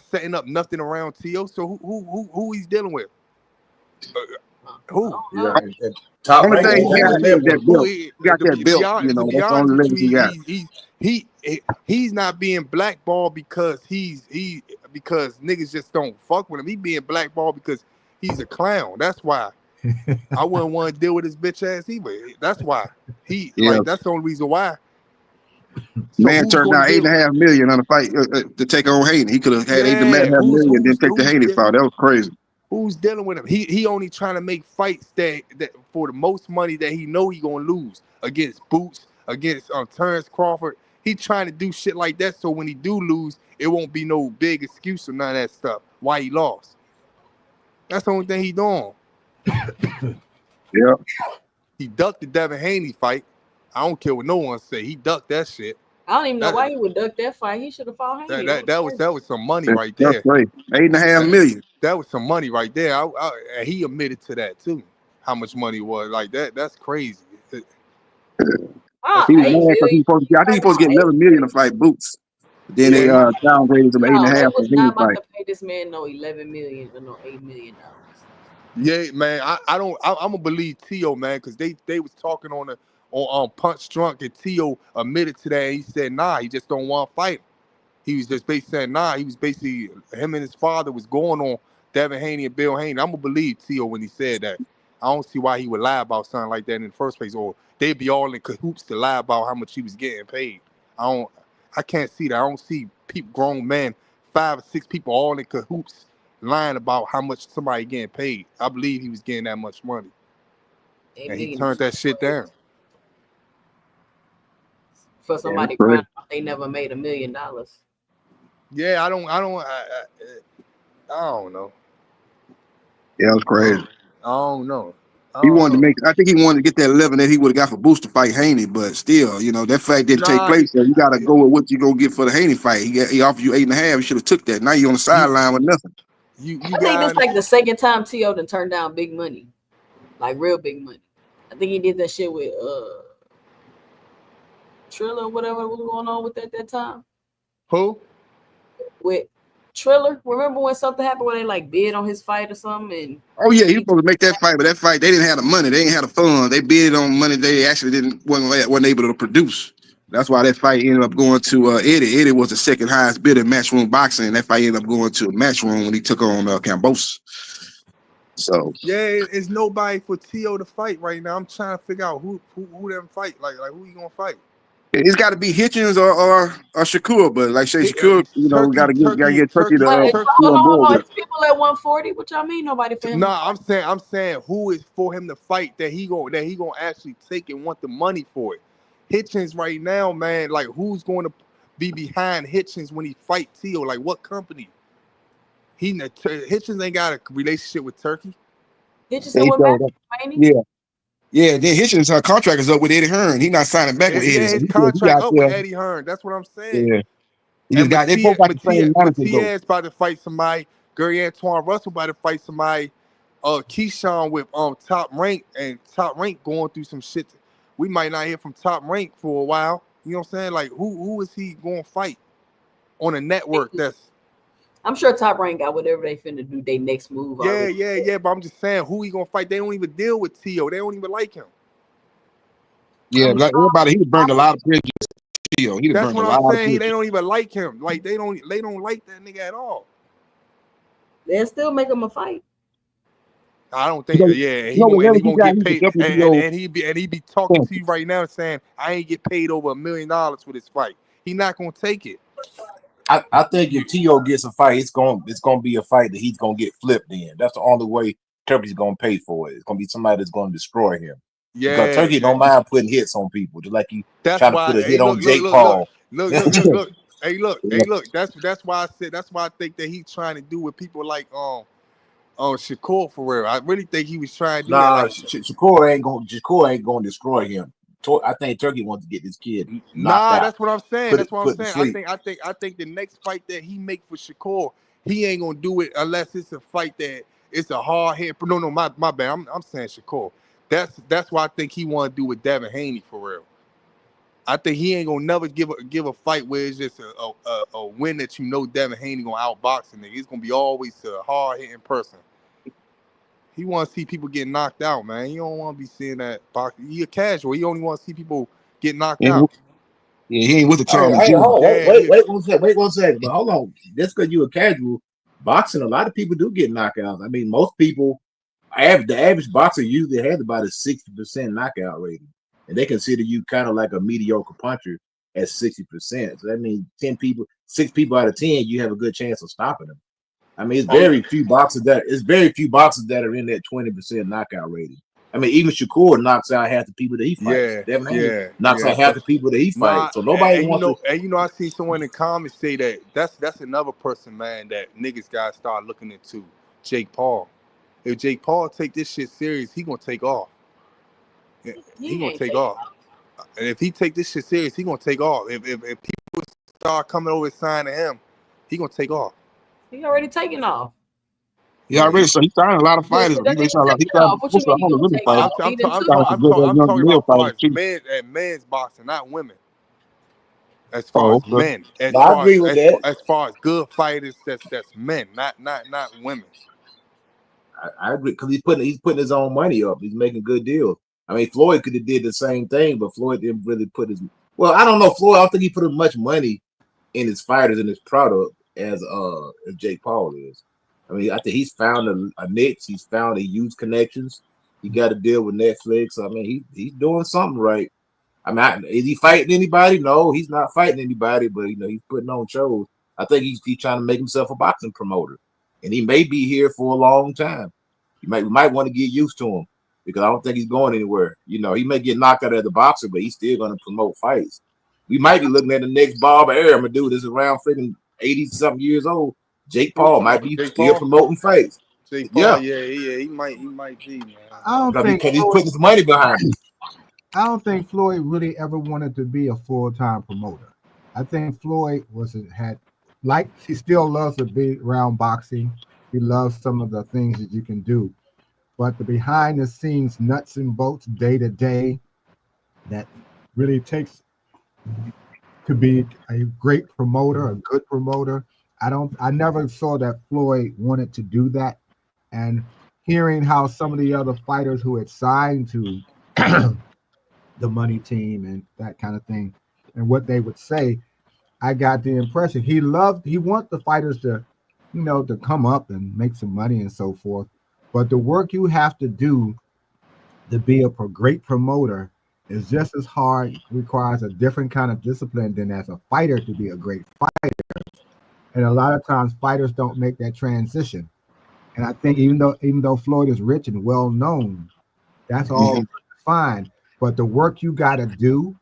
setting up nothing around Tio. So who he's dealing with? Who? Yeah, and Top Rank he got that belt. He got that belt. To be that's honest the with you, he's not being blackballed because because niggas just don't fuck with him. He being blackballed because he's a clown. That's why. I wouldn't want to deal with his bitch ass either. That's why. That's the only reason why. So man turned down $8.5 million on a fight to take on Haney. He could have had $8.5 million, then take the Haney fight. That was crazy. Who's dealing with him? He only trying to make fights that for the most money that he know he gonna lose against Boots, against Terrence Crawford. He trying to do shit like that so when he do lose, it won't be no big excuse or none of that stuff why he lost. That's the only thing he doing. Yeah. He ducked the Devin Haney fight. I don't care what no one say. He ducked that shit. I don't even know why he would duck that fight. He should have fought Haney. That was some money right there. That's right. $8.5 million. That was some money right there. And he admitted to that too. How much money it was like that? That's crazy. He was mad because I think he's supposed to get $11 million to fight Boots. Then they downgraded him $8.5 They for was Haney not about fight. to pay this man no $11 million or no $8 million. Yeah, man. I'm gonna believe Tio, man, because they was talking on Punch Drunk, and Tio admitted to that. And he said, nah, he just don't want to fight him. He was just basically saying, nah. He was basically him and his father was going on Devin Haney and Bill Haney. I'm gonna believe Tio when he said that. I don't see why he would lie about something like that in the first place, or they'd be all in cahoots to lie about how much he was getting paid. I can't see that. I don't see people, grown men, 5 or 6 people all in cahoots lying about how much somebody getting paid. I believe he was getting that much money. And he turned that shit down. For somebody crying out they never made $1 million. Yeah, I don't know. Yeah, it was crazy. I don't know. He wanted to make. I think he wanted to get that 11 that he would have got for Boost to fight Haney, but still, you know, that fight didn't take Nah, place. So you got to go with what you gonna get for the Haney fight. He offered you 8.5. You should have took that. Now you on the sideline with nothing. you I think this like the second time T.O. done turned down big money, like real big money. I think he did that shit with Triller, whatever was going on with that time. Who? With Triller, remember when something happened where they like bid on his fight or something? And Oh yeah, he was supposed to make that fight, but that fight they didn't have the money. They didn't have the funds. They bid on money they actually wasn't able to produce. That's why that fight ended up going to Eddie. Eddie was the second highest bidder in matchroom boxing, and that fight ended up going to a matchroom when he took on Cambosa. So yeah, it's nobody for T.O. to fight right now. I'm trying to figure out who them fight. Like who you gonna fight? it's got to be Hitchens or Sahkur, but like say Sahkur, you know, got to get Turkey to hold on. It's people at 140. What y'all mean nobody for him? Nah, I'm saying who is for him to fight that he gonna actually take and want the money for it. Hitchens right now, man. Like who's going to be behind Hitchens when he fight T.O.? Like what company? Hitchens ain't got a relationship with Turkey. Hitchens went back. Yeah. Then Hitchens' contract is up with Eddie Hearn. He's not signing back with Eddie. Yeah, his contract up with Eddie Hearn. That's what I'm saying. Yeah. They both got the same manager. Matias about to fight somebody. Gary Antoine Russell about to fight somebody. Keyshawn with Top Rank, and Top Rank going through some shit. We might not hear from Top Rank for a while. You know what I'm saying? Like who is he going to fight on a network that's? I'm sure Top Rank got whatever they finna do. They next move. Yeah. But I'm just saying, who he gonna fight? They don't even deal with T.O. They don't even like him. Yeah, like everybody, he burned a lot of bridges. T.O. That's what I'm saying. They don't even like him. Like they don't like that nigga at all. They'll still make him a fight. I don't think. He won't get paid, and he be talking to you right now and saying, "I ain't get paid over $1 million for this fight." He not gonna take it. I think if T.O. gets a fight, it's gonna be a fight that he's gonna get flipped in. That's the only way Turkey's gonna pay for it. It's gonna be somebody that's gonna destroy him. Yeah, because Turkey don't mind putting hits on people, just like he tried to put a hit on Jake Paul. Look. Hey, look. That's why I said. That's why I think that he's trying to do with people like Sahkur for real. I really think he was trying to do that. Like, Sahkur ain't gonna destroy him. I think Turkey wants to get this kid knocked out. That's what I'm saying. I think the next fight that he make for Sahkur, he ain't gonna do it unless it's a fight that it's a hard hit. No, my bad. I'm saying Sahkur. That's why I think he want to do with Devin Haney for real. I think he ain't gonna never give a fight where it's just a win that you know Devin Haney gonna outbox a nigga. It's gonna be always a hard hitting person. He want to see people get knocked out, man. You don't want to be seeing that boxing. He a casual. He only want to see people get knocked out. Yeah, he ain't with the challenge. Wait one second. But hold on. Just because you a casual, boxing, a lot of people do get knockouts. I mean, most people, the average boxer usually has about a 60% knockout rating. And they consider you kind of like a mediocre puncher at 60%. So that means 6 people out of 10, you have a good chance of stopping them. I mean, it's very few boxers that are in that 20% knockout rating. I mean, even Sahkur knocks out half the people that he fights. Knocks out half the people that he fights. So nobody wants to. And you know, I see someone in the comments say that that's another person, man, that niggas gotta start looking into. Jake Paul. If Jake Paul take this shit serious, he gonna take off. He gonna take off. And if he take this shit serious, he gonna take off. If people start coming over and signing him, he gonna take off. He already taken off. Yeah, already. So he's signing a lot of fighters. I'm talking about men's boxing, not women. As far as men, as far as good fighters, that's men, not women. I agree, because he's putting his own money up. He's making good deals. I mean, Floyd could have did the same thing, but Floyd didn't really put his. Well, I don't know, Floyd. I don't think he put as much money in his fighters and his product as Jake Paul is. I mean, I think he's found a niche. He's found a huge connections. He got to deal with Netflix. I mean, he's doing something right. I mean, is he fighting anybody? No, he's not fighting anybody. But you know, he's putting on shows. I think he's trying to make himself a boxing promoter, and he may be here for a long time. We might want to get used to him because I don't think he's going anywhere. You know, he may get knocked out as a boxer, but he's still going to promote fights. We might be looking at the next Bob Arum, a dude that's around freaking 80-something years old. Jake Paul might be still promoting fights. Say, Yeah. yeah, he might be, man. I don't think Because he's putting his money behind it. I don't think Floyd really ever wanted to be a full-time promoter. I think Floyd he still loves to be around boxing. He loves some of the things that you can do, but the behind the scenes nuts and bolts day to day that really takes to be a great promoter, a good promoter. I never saw that Floyd wanted to do that. And hearing how some of the other fighters who had signed to the money team and that kind of thing and what they would say, I got the impression he wants the fighters to, to come up and make some money and so forth. But the work you have to do to be a great promoter is just as hard, requires a different kind of discipline than as a fighter to be a great fighter. And a lot of times fighters don't make that transition. And I think even though Floyd is rich and well known, that's all fine. But the work you got to do,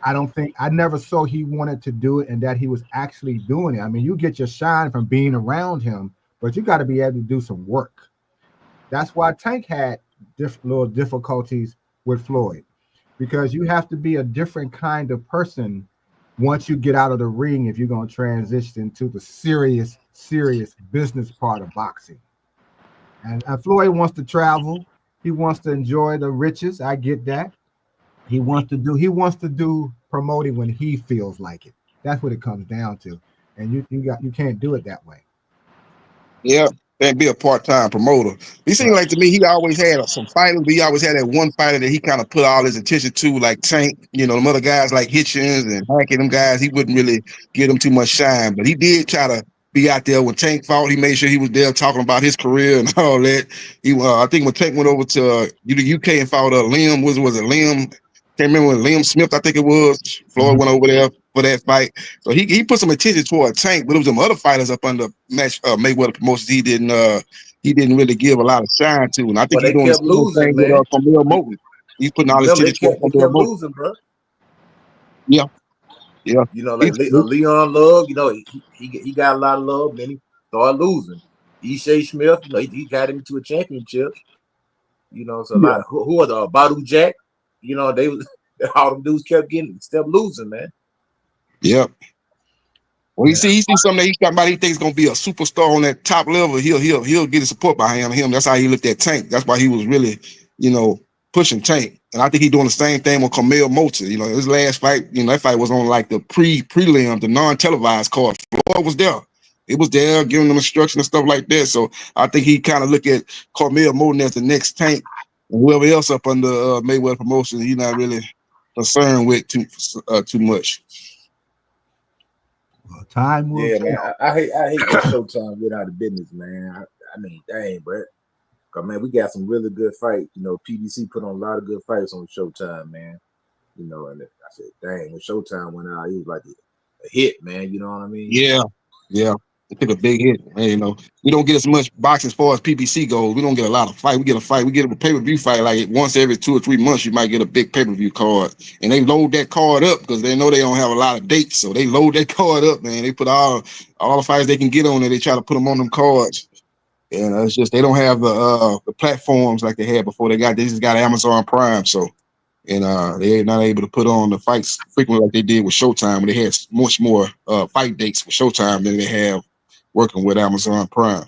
I never saw he wanted to do it and that he was actually doing it. I mean, you get your shine from being around him, but you got to be able to do some work. That's why Tank had little difficulties with Floyd, because you have to be a different kind of person once you get out of the ring if you're going to transition to the serious business part of boxing. And Floyd wants to travel. He wants to enjoy the riches. I get that. He wants to do promoting when he feels like it. That's what it comes down to. And you can't do it that way. Yeah, and be a part-time promoter. He seemed like to me he always had some fighters, but he always had that one fighter that he kind of put all his attention to, like Tank. Them other guys like Hitchens and Hackett, them guys, he wouldn't really give them too much shine. But he did try to be out there when Tank fought. He made sure he was there talking about his career and all that. I think when Tank went over to the UK and fought Liam, was it Liam? Can't remember when Liam Smith, I think it was. Floyd went over there for that fight. So he put some attention toward Tank, but it was some other fighters up under Mayweather Promotions he didn't really give a lot of shine to. And I think he's doing the same thing with Camille Moten. He's putting all his attention toward Camille Moten. Losing, bro. Yeah. Like Leon Love, he got a lot of love, then he started losing. Ishai Smith, he got him to a championship. So a lot of who are the Badu Jack, they all them dudes kept losing, man. Yep. When he see something that he's talking about, he thinks gonna be a superstar on that top level, he'll get his support behind him. That's how he looked at Tank. That's why he was really, pushing Tank. And I think he's doing the same thing with Camille Moten. His last fight, that fight was on like the prelim, the non-televised card. Floyd was there. It was there giving them instruction and stuff like that. So I think he kind of look at Camille Moten as the next Tank. And whoever else up under Mayweather Promotions, he's not really concerned with too much. Well, time will tell. Man. I hate that Showtime went out of business, man. I mean, dang, Brett. Cause man, we got some really good fights. PBC put on a lot of good fights on Showtime, man. And I said, dang, when Showtime went out, he was like a hit, man. You know what I mean? Yeah. It took a big hit. Man, we don't get as much boxing as far as PBC goes. We don't get a lot of fight. We get a fight. We get a pay-per-view fight like once every 2 or 3 months. You might get a big pay-per-view card, and they load that card up because they know they don't have a lot of dates. So they load that card up, man. They put all the fights they can get on there. They try to put them on them cards. And it's just they don't have the platforms like they had before. They just got Amazon Prime, so they're not able to put on the fights frequently like they did with Showtime. When they had much more fight dates with Showtime than they have working with Amazon Prime.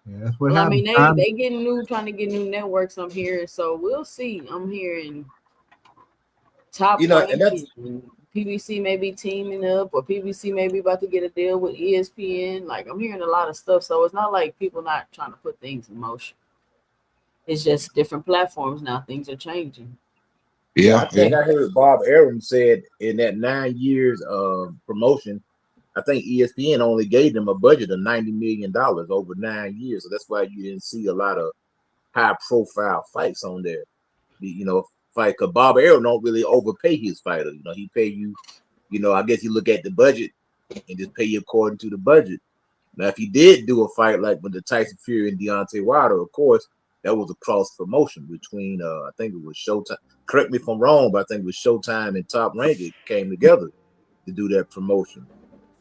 Yeah, that's what I mean, happens. they trying to get new networks. I'm hearing, so we'll see. I'm hearing top. And that's PBC may be teaming up, or PBC may be about to get a deal with ESPN. Like, I'm hearing a lot of stuff, so it's not like people not trying to put things in motion. It's just different platforms now. Things are changing. Yeah, I think I heard Bob Arum said in that 9 years of promotion, I think ESPN only gave them a budget of $90 million over 9 years. So that's why you didn't see a lot of high-profile fights on there. Fight, because Bob Arum don't really overpay his fighters. He pay you, I guess you look at the budget and just pay you according to the budget. Now, if he did do a fight like with the Tyson Fury and Deontay Wilder, of course, that was a cross promotion between, I think it was Showtime. Correct me if I'm wrong, but I think it was Showtime and Top Rank came together to do that promotion.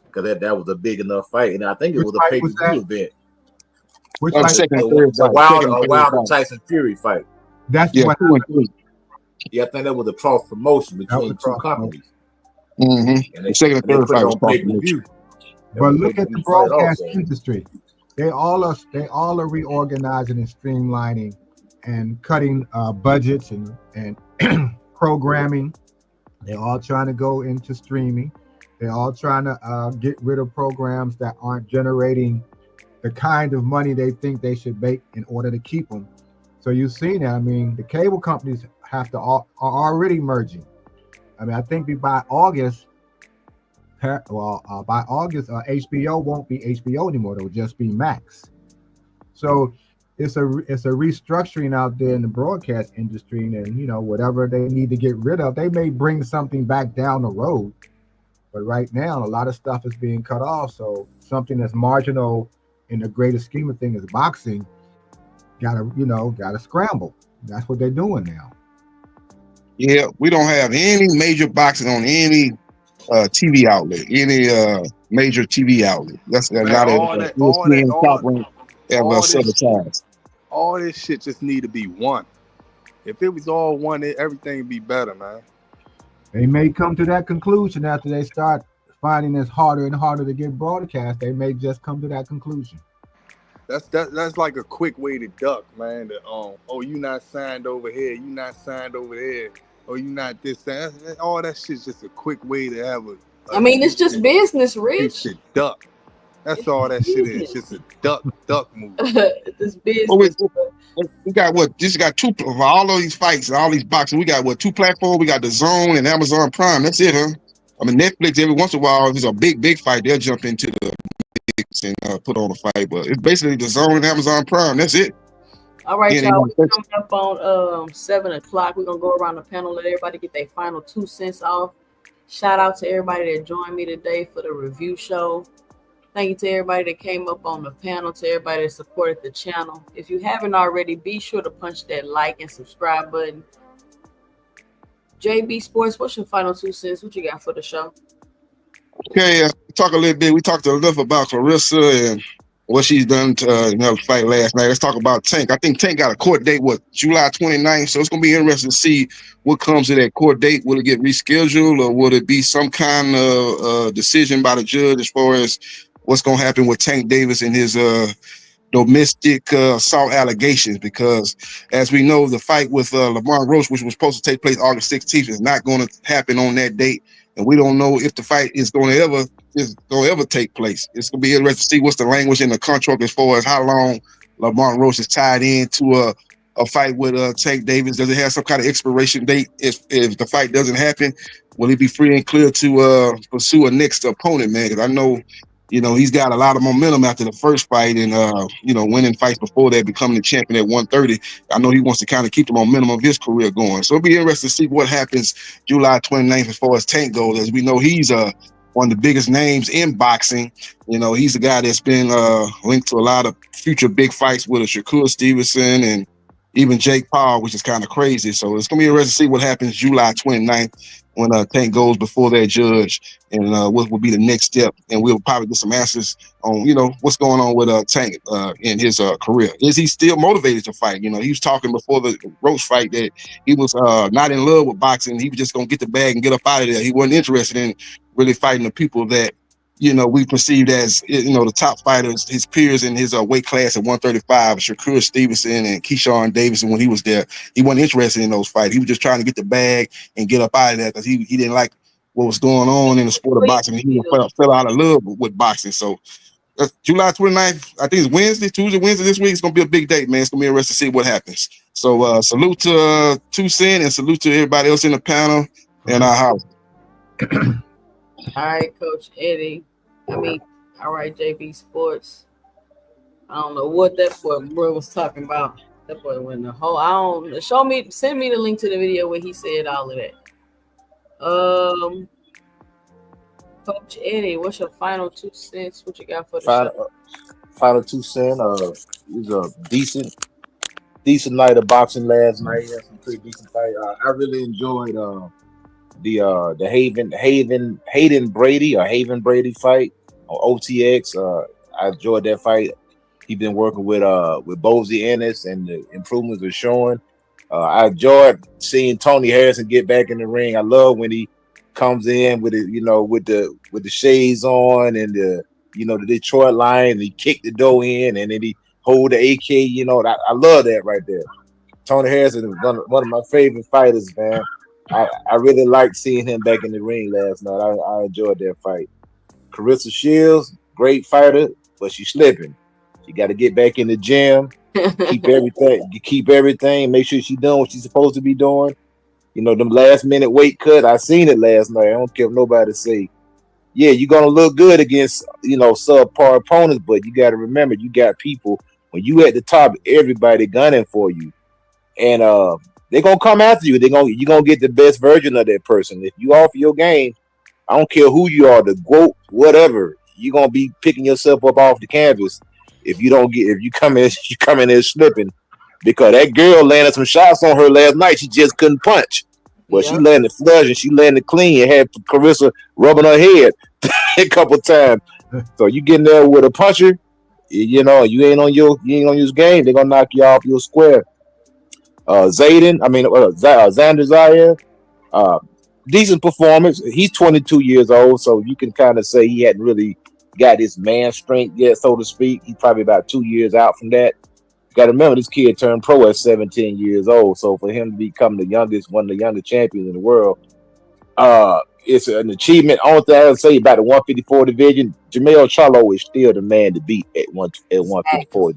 Because that was a big enough fight. And I think it was a pay-per-view event. Which The fight? second and third The fight. Second and third Wilder fight. Tyson Fury fight. That's Yeah, what 2 and 3. Yeah, I think that was a cross promotion that was between two cross. companies. Mm-hmm. And The second and they third put it fight was on pay per possible. view. But look at the broadcast also. industry. They all are reorganizing and streamlining and cutting budgets and programming. They're all trying to go into streaming. They're all trying to get rid of programs that aren't generating the kind of money they think they should make in order to keep them. So you've seen that. I mean, the cable companies are already merging. I mean, I think by August, HBO won't be HBO anymore. It'll just be Max. So it's a restructuring out there in the broadcast industry, and whatever they need to get rid of, they may bring something back down the road. But right now, a lot of stuff is being cut off. So something that's marginal in the greater scheme of things, boxing, gotta scramble. That's what they're doing now. Yeah, we don't have any major boxing on any TV outlet, any major TV outlet. That's Man, not ESPN top rank ever subsidized. All this shit just need to be one. If it was all one, everything would be better, man. They may come to that conclusion after they start finding it's harder and harder to get broadcast. They may just come to that conclusion. That's like a quick way to duck, man. You not signed over here, you not signed over there, or you not this, that. All that shit's just a quick way to have a I mean, it's just business, Rich. shit duck. That's all that shit is. Just a duck move. This business. We got just got two of all of these fights and all these boxing. We got two platforms. We got the Zone and Amazon Prime. That's it, huh? I mean, Netflix every once in a while, if there's a big fight, they'll jump into the mix and put on a fight. But it's basically the Zone and Amazon Prime. That's it. All right, y'all. We're coming up on 7 o'clock. We're gonna go around the panel, let everybody get their final 2 cents off. Shout out to everybody that joined me today for the review show. Thank you to everybody that came up on the panel, to everybody that supported the channel. If you haven't already, be sure to punch that like and subscribe button. JB Sports, what's your final 2 cents? What you got for the show? Okay, talk a little bit. We talked enough about Claressa and what she's done to fight last night. Let's talk about Tank. I think Tank got a court date, July 29th. So it's going to be interesting to see what comes to that court date. Will it get rescheduled, or will it be some kind of decision by the judge as far as what's going to happen with Tank Davis and his domestic assault allegations? Because as we know, the fight with Lamont Roach, which was supposed to take place August 16th, is not going to happen on that date. And we don't know if the fight is going to ever take place. It's going to be interesting to see what's the language in the contract as far as how long Lamont Roach is tied into a fight with Tank Davis. Does it have some kind of expiration date? If the fight doesn't happen, will he be free and clear to pursue a next opponent, man? Because I know, he's got a lot of momentum after the first fight and, winning fights before that, becoming the champion at 130. I know he wants to kind of keep the momentum of his career going. So it'll be interesting to see what happens July 29th as far as Tank goes. As we know, he's one of the biggest names in boxing. He's a guy that's been linked to a lot of future big fights with Sahkur Stevenson and even Jake Paul, which is kind of crazy. So it's going to be interesting to see what happens July 29th when Tank goes before that judge and what will be the next step. And we'll probably get some answers on, what's going on with Tank in his career. Is he still motivated to fight? He was talking before the Roach fight that he was not in love with boxing. He was just going to get the bag and get up out of there. He wasn't interested in really fighting the people that, we perceived as, the top fighters, his peers in his weight class at 135, Sahkur Stevenson and Keyshawn Davidson when he was there. He wasn't interested in those fights. He was just trying to get the bag and get up out of there because he didn't like what was going on in the sport of boxing. He fell out of love with boxing. So July 29th, I think it's Tuesday, Wednesday this week. It's going to be a big date, man. It's going to be interesting to see what happens. So salute to 2 Cent and salute to everybody else in the panel and our house. All right, Coach Eddie. All right, JB Sports. I don't know what that boy was talking about. That boy went the whole. Send me the link to the video where he said all of that. Coach Eddie, what's your final 2 cents? What you got for the show? Final 2 cents. It was a decent night of boxing last night. Had some pretty decent fight. I really enjoyed the Hayden Brady fight on OTX. I enjoyed that fight. He's been working with Bozy Ennis, and the improvements are showing. I enjoyed seeing Tony Harrison get back in the ring. I love when he comes in with it, with the shades on and the Detroit line, and he kick the door in, and then he hold the AK. I love that right there. Tony Harrison is one of my favorite fighters, man. I really liked seeing him back in the ring last night. I enjoyed that fight. Claressa Shields, great fighter, but she's slipping. She got to get back in the gym, keep everything, make sure she's doing what she's supposed to be doing. Them last minute weight cut, I seen it last night. I don't care what nobody say. Yeah, you're gonna look good against subpar opponents, but you got to remember, you got people when you at the top, everybody gunning for you, and they're gonna come after you. You're gonna get the best version of that person. If you offer your game, I don't care who you are, the GOAT, whatever, you're gonna be picking yourself up off the canvas if you come in there slipping, because that girl landed some shots on her last night. She just couldn't punch. Well, she landed flush and she landed clean and had Claressa rubbing her head a couple times. So you getting there with a puncher, you ain't on your game. They're gonna knock you off your square. Xander Zayas, decent performance. He's 22 years old, so you can kind of say he hadn't really got his man strength yet, so to speak. He's probably about 2 years out from that. You got to remember, this kid turned pro at 17 years old, so for him to become one of the youngest champions in the world, it's an achievement. Only thing I would say about the 154 division, Jermell Charlo is still the man to beat at 154.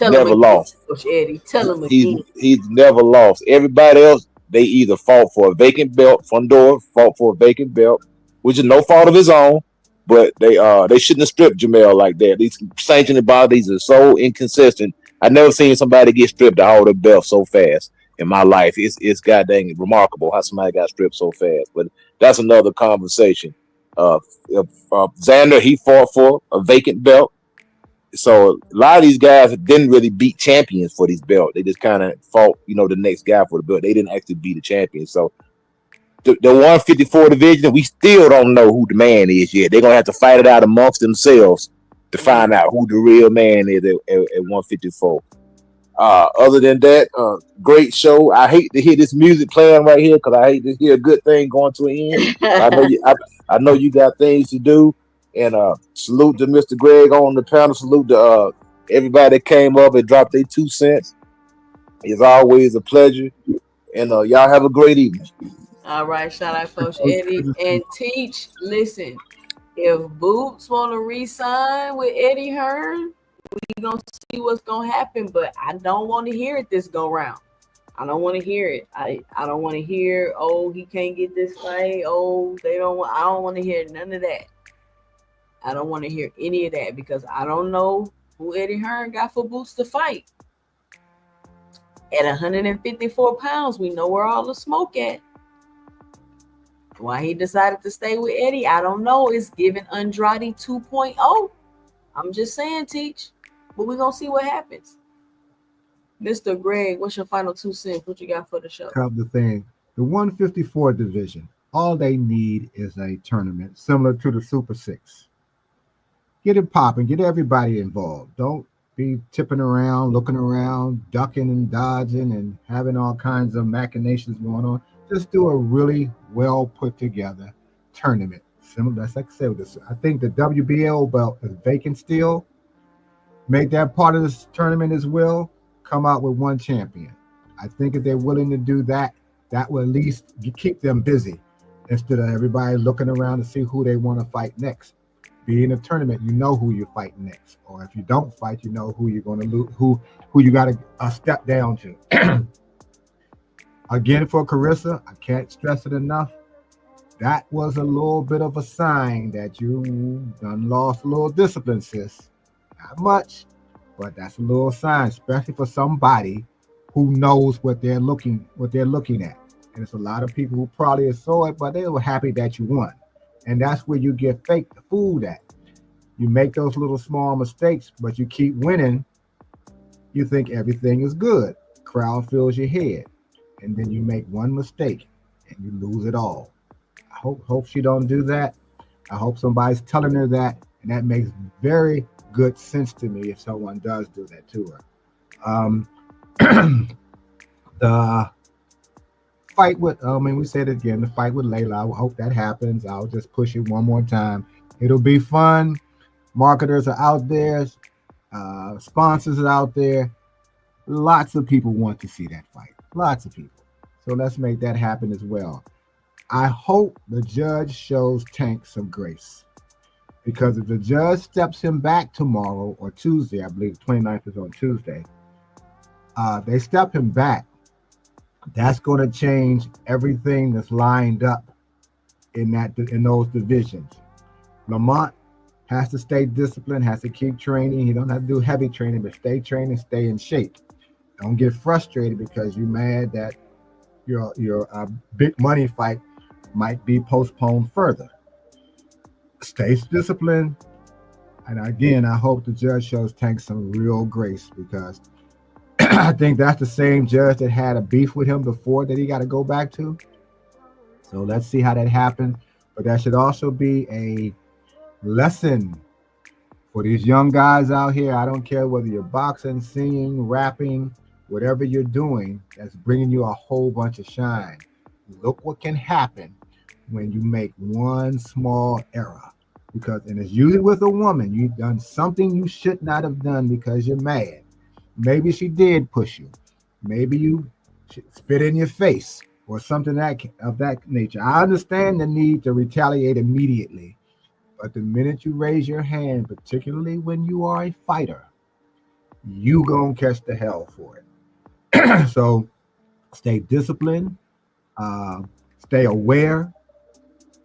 Never lost. Coach Eddie, tell him again. He's never lost. Everybody else, they either fought for a vacant belt. Fundora fought for a vacant belt, which is no fault of his own, but they shouldn't have stripped Jermell like that. These sanctioning bodies are so inconsistent. I never seen somebody get stripped to hold a belt so fast in my life. It's goddamn remarkable how somebody got stripped so fast. But that's another conversation. Xander, he fought for a vacant belt. So a lot of these guys didn't really beat champions for these belts. They just kind of fought, the next guy for the belt. They didn't actually beat a champion. So the 154 division, we still don't know who the man is yet. They're gonna have to fight it out amongst themselves to find out who the real man is at 154. Other than that, great show. I hate to hear this music playing right here because I hate to hear a good thing going to an end. I know you got things to do. And salute to Mr. Greg on the panel. Salute to everybody that came up and dropped their 2 cents. It's always a pleasure. And y'all have a great evening. All right, shout out Coach Eddie and Teach. Listen, if Boots want to re-sign with Eddie Hearn, we gonna see what's gonna happen. But I don't want to hear it this go round. I don't want to hear it. I don't want to hear, oh, he can't get this fight. Oh, I don't want to hear none of that. I don't want to hear any of that because I don't know who Eddie Hearn got for Boots to fight. At 154 pounds, we know where all the smoke at. Why he decided to stay with Eddie, I don't know. It's giving Andrade 2.0. I'm just saying, Teach. But we're going to see what happens. Mr. Greg, what's your final 2 cents? What you got for the show? Come the thing. The 154 division, all they need is a tournament similar to the Super 6. Get it popping. Get everybody involved. Don't be tipping around, looking around, ducking and dodging and having all kinds of machinations going on. Just do a really well put together tournament. Similar, that's like I said, I think the WBL belt is vacant still. Make that part of this tournament as well. Come out with one champion. I think if they're willing to do that, that will at least keep them busy instead of everybody looking around to see who they want to fight next. Be in a tournament, you know who you're fighting next. Or if you don't fight, you know who you're going to lose, who you got to step down to. Again, for Claressa, I can't stress it enough. That was a little bit of a sign that you done lost a little discipline, sis. Not much, but that's a little sign, especially for somebody who knows what they're looking at. And it's a lot of people who probably saw it, but they were happy that you won. And that's where you get fooled at. You make those little small mistakes, but you keep winning. You think everything is good. Crowd fills your head. And then you make one mistake and you lose it all. I hope she don't do that. I hope somebody's telling her that And that makes very good sense to me if someone does do that to her. The fight with, we said it again, the fight with Layla. I hope that happens. I'll just push it one more time. It'll be fun. Marketers are out there. Sponsors are out there. Lots of people want to see that fight. Lots of people. So let's make that happen as well. I hope the judge shows Tank some grace. Because if the judge steps him back tomorrow or Tuesday, I believe the 29th is on Tuesday, they step him back, that's going to change everything that's lined up in those divisions. Lamont has to stay disciplined, has to keep training. He don't have to do heavy training, but stay training, stay in shape. Don't get frustrated because you're mad that your big money fight might be postponed further. Stay disciplined. And again, I hope the judge shows Tank some real grace because I think that's the same judge that had a beef with him before that he got to go back to. So let's see how that happens. But that should also be a lesson for these young guys out here. I don't care whether you're boxing, singing, rapping, whatever you're doing, that's bringing you a whole bunch of shine. Look what can happen when you make one small error. And it's usually with a woman. You've done something you should not have done because you're mad. Maybe she did push you. Maybe you spit in your face or something of that nature. I understand the need to retaliate immediately. But the minute you raise your hand, particularly when you are a fighter, you gonna catch the hell for it. So stay disciplined, stay aware.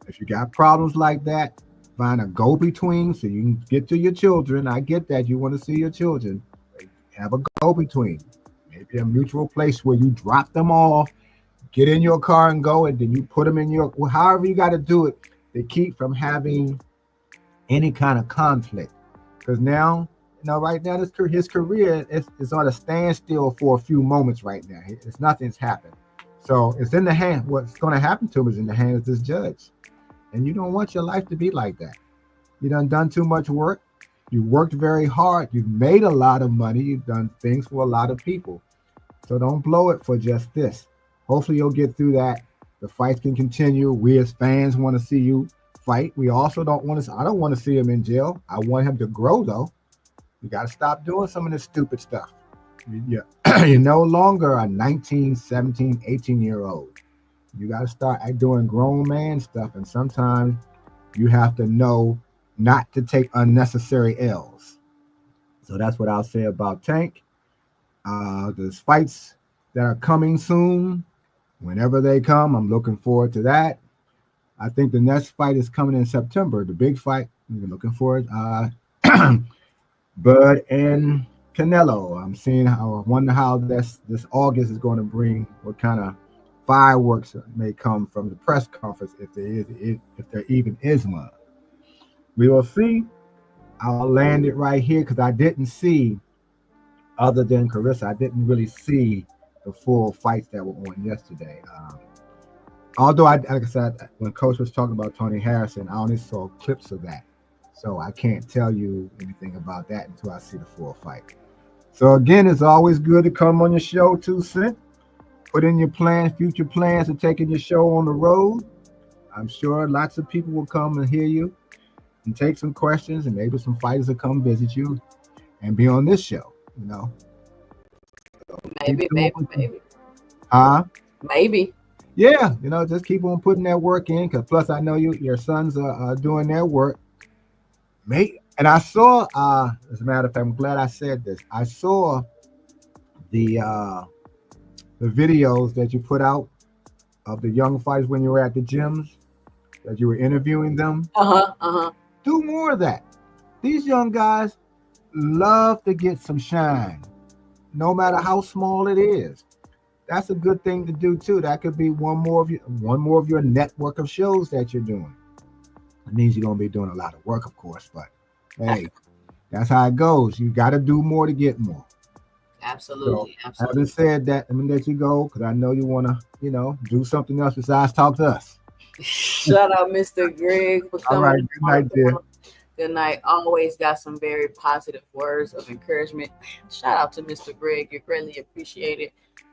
If you got problems like that, find a go-between so you can get to your children. I get that you want to see your children. Have a go-between. Maybe a mutual place where you drop them off, get in your car and go, and then you put them in however you got to do it to keep from having any kind of conflict. Because now, right now, his career is on a standstill for a few moments right now. Nothing's happened. So it's in the hand. What's going to happen to him is in the hands of this judge. And you don't want your life to be like that. You done too much work. You worked very hard. You've made a lot of money. You've done things for a lot of people. So don't blow it for just this. Hopefully you'll get through that. The fights can continue. We as fans want to see you fight. We also I don't want to see him in jail. I want him to grow though. You got to stop doing some of this stupid stuff. You're no longer a 19, 17, 18-year-old. You got to start doing grown man stuff. And sometimes you have to know not to take unnecessary L's. So that's what I'll say about Tank. There's fights that are coming soon. Whenever they come, I'm looking forward to that. I think the next fight is coming in September. The big fight. We're looking forward. Bud and Canelo. I wonder how this August is going to bring, what kind of fireworks may come from the press conference if there even is one. We will see. I'll land it right here because I didn't see, other than Claressa, I didn't really see the full fights that were on yesterday. Although, like I said, when Coach was talking about Tony Harrison, I only saw clips of that. So I can't tell you anything about that until I see the full fight. So again, it's always good to come on your show, 2 Cent. Put in your future plans of taking your show on the road. I'm sure lots of people will come and hear you and take some questions, and maybe some fighters will come visit you and be on this show, Maybe. Maybe. Yeah, just keep on putting that work in, because plus I know your sons are doing their work. And I saw, as a matter of fact, I'm glad I said this. I saw the videos that you put out of the young fighters when you were at the gyms, that you were interviewing them. Do more of that. These young guys love to get some shine, no matter how small it is. That's a good thing to do too. That could be one more of your network of shows that you're doing. It means you're gonna be doing a lot of work, of course, but hey, that's how it goes. You got to do more to get more. Absolutely. So, having said that, let me let you go because I know you want to, do something else besides talk to us. Shut up, Mr. Greg. All right, good night, dear. Good night. Always got some very positive words of encouragement. Shout out to Mr. Greg. You're greatly appreciated.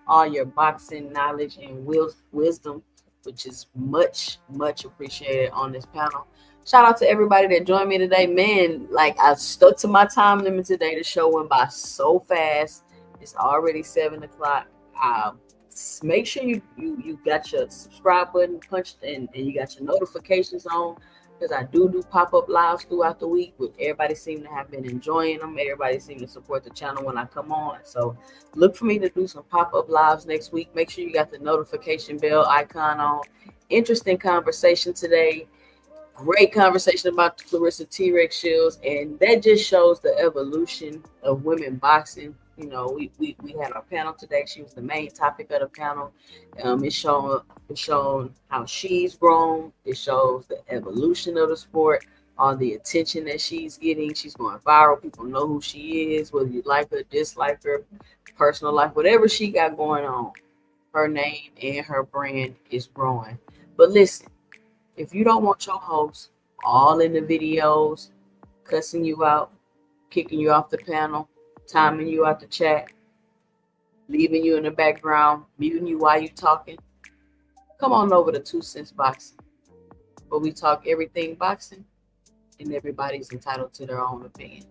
All your boxing knowledge and wisdom, which is much, much appreciated on this panel. Shout out to everybody that joined me today. Man, like I stuck to my time limit today. The show went by so fast. It's already 7 o'clock. Make sure you got your subscribe button punched and you got your notifications on, because I do pop-up lives throughout the week, which everybody seem to have been enjoying them. Everybody seem to support the channel when I come on. So look for me to do some pop-up lives next week. Make sure you got the notification bell icon on. Interesting conversation today. Great conversation about Claressa T-Rex Shields, and that just shows the evolution of women boxing. You know, we had our panel today. She was the main topic of the panel. It's shown how she's grown. It shows the evolution of the sport, all the attention that she's getting. She's going viral. People know who she is, whether you like her, dislike her, personal life, whatever she got going on. Her name and her brand is growing. But listen, if you don't want your host all in the videos, cussing you out, kicking you off the panel, timing you out the chat, leaving you in the background, muting you while you're talking, come on over to 2 Cents Boxing, where we talk everything boxing and everybody's entitled to their own opinion.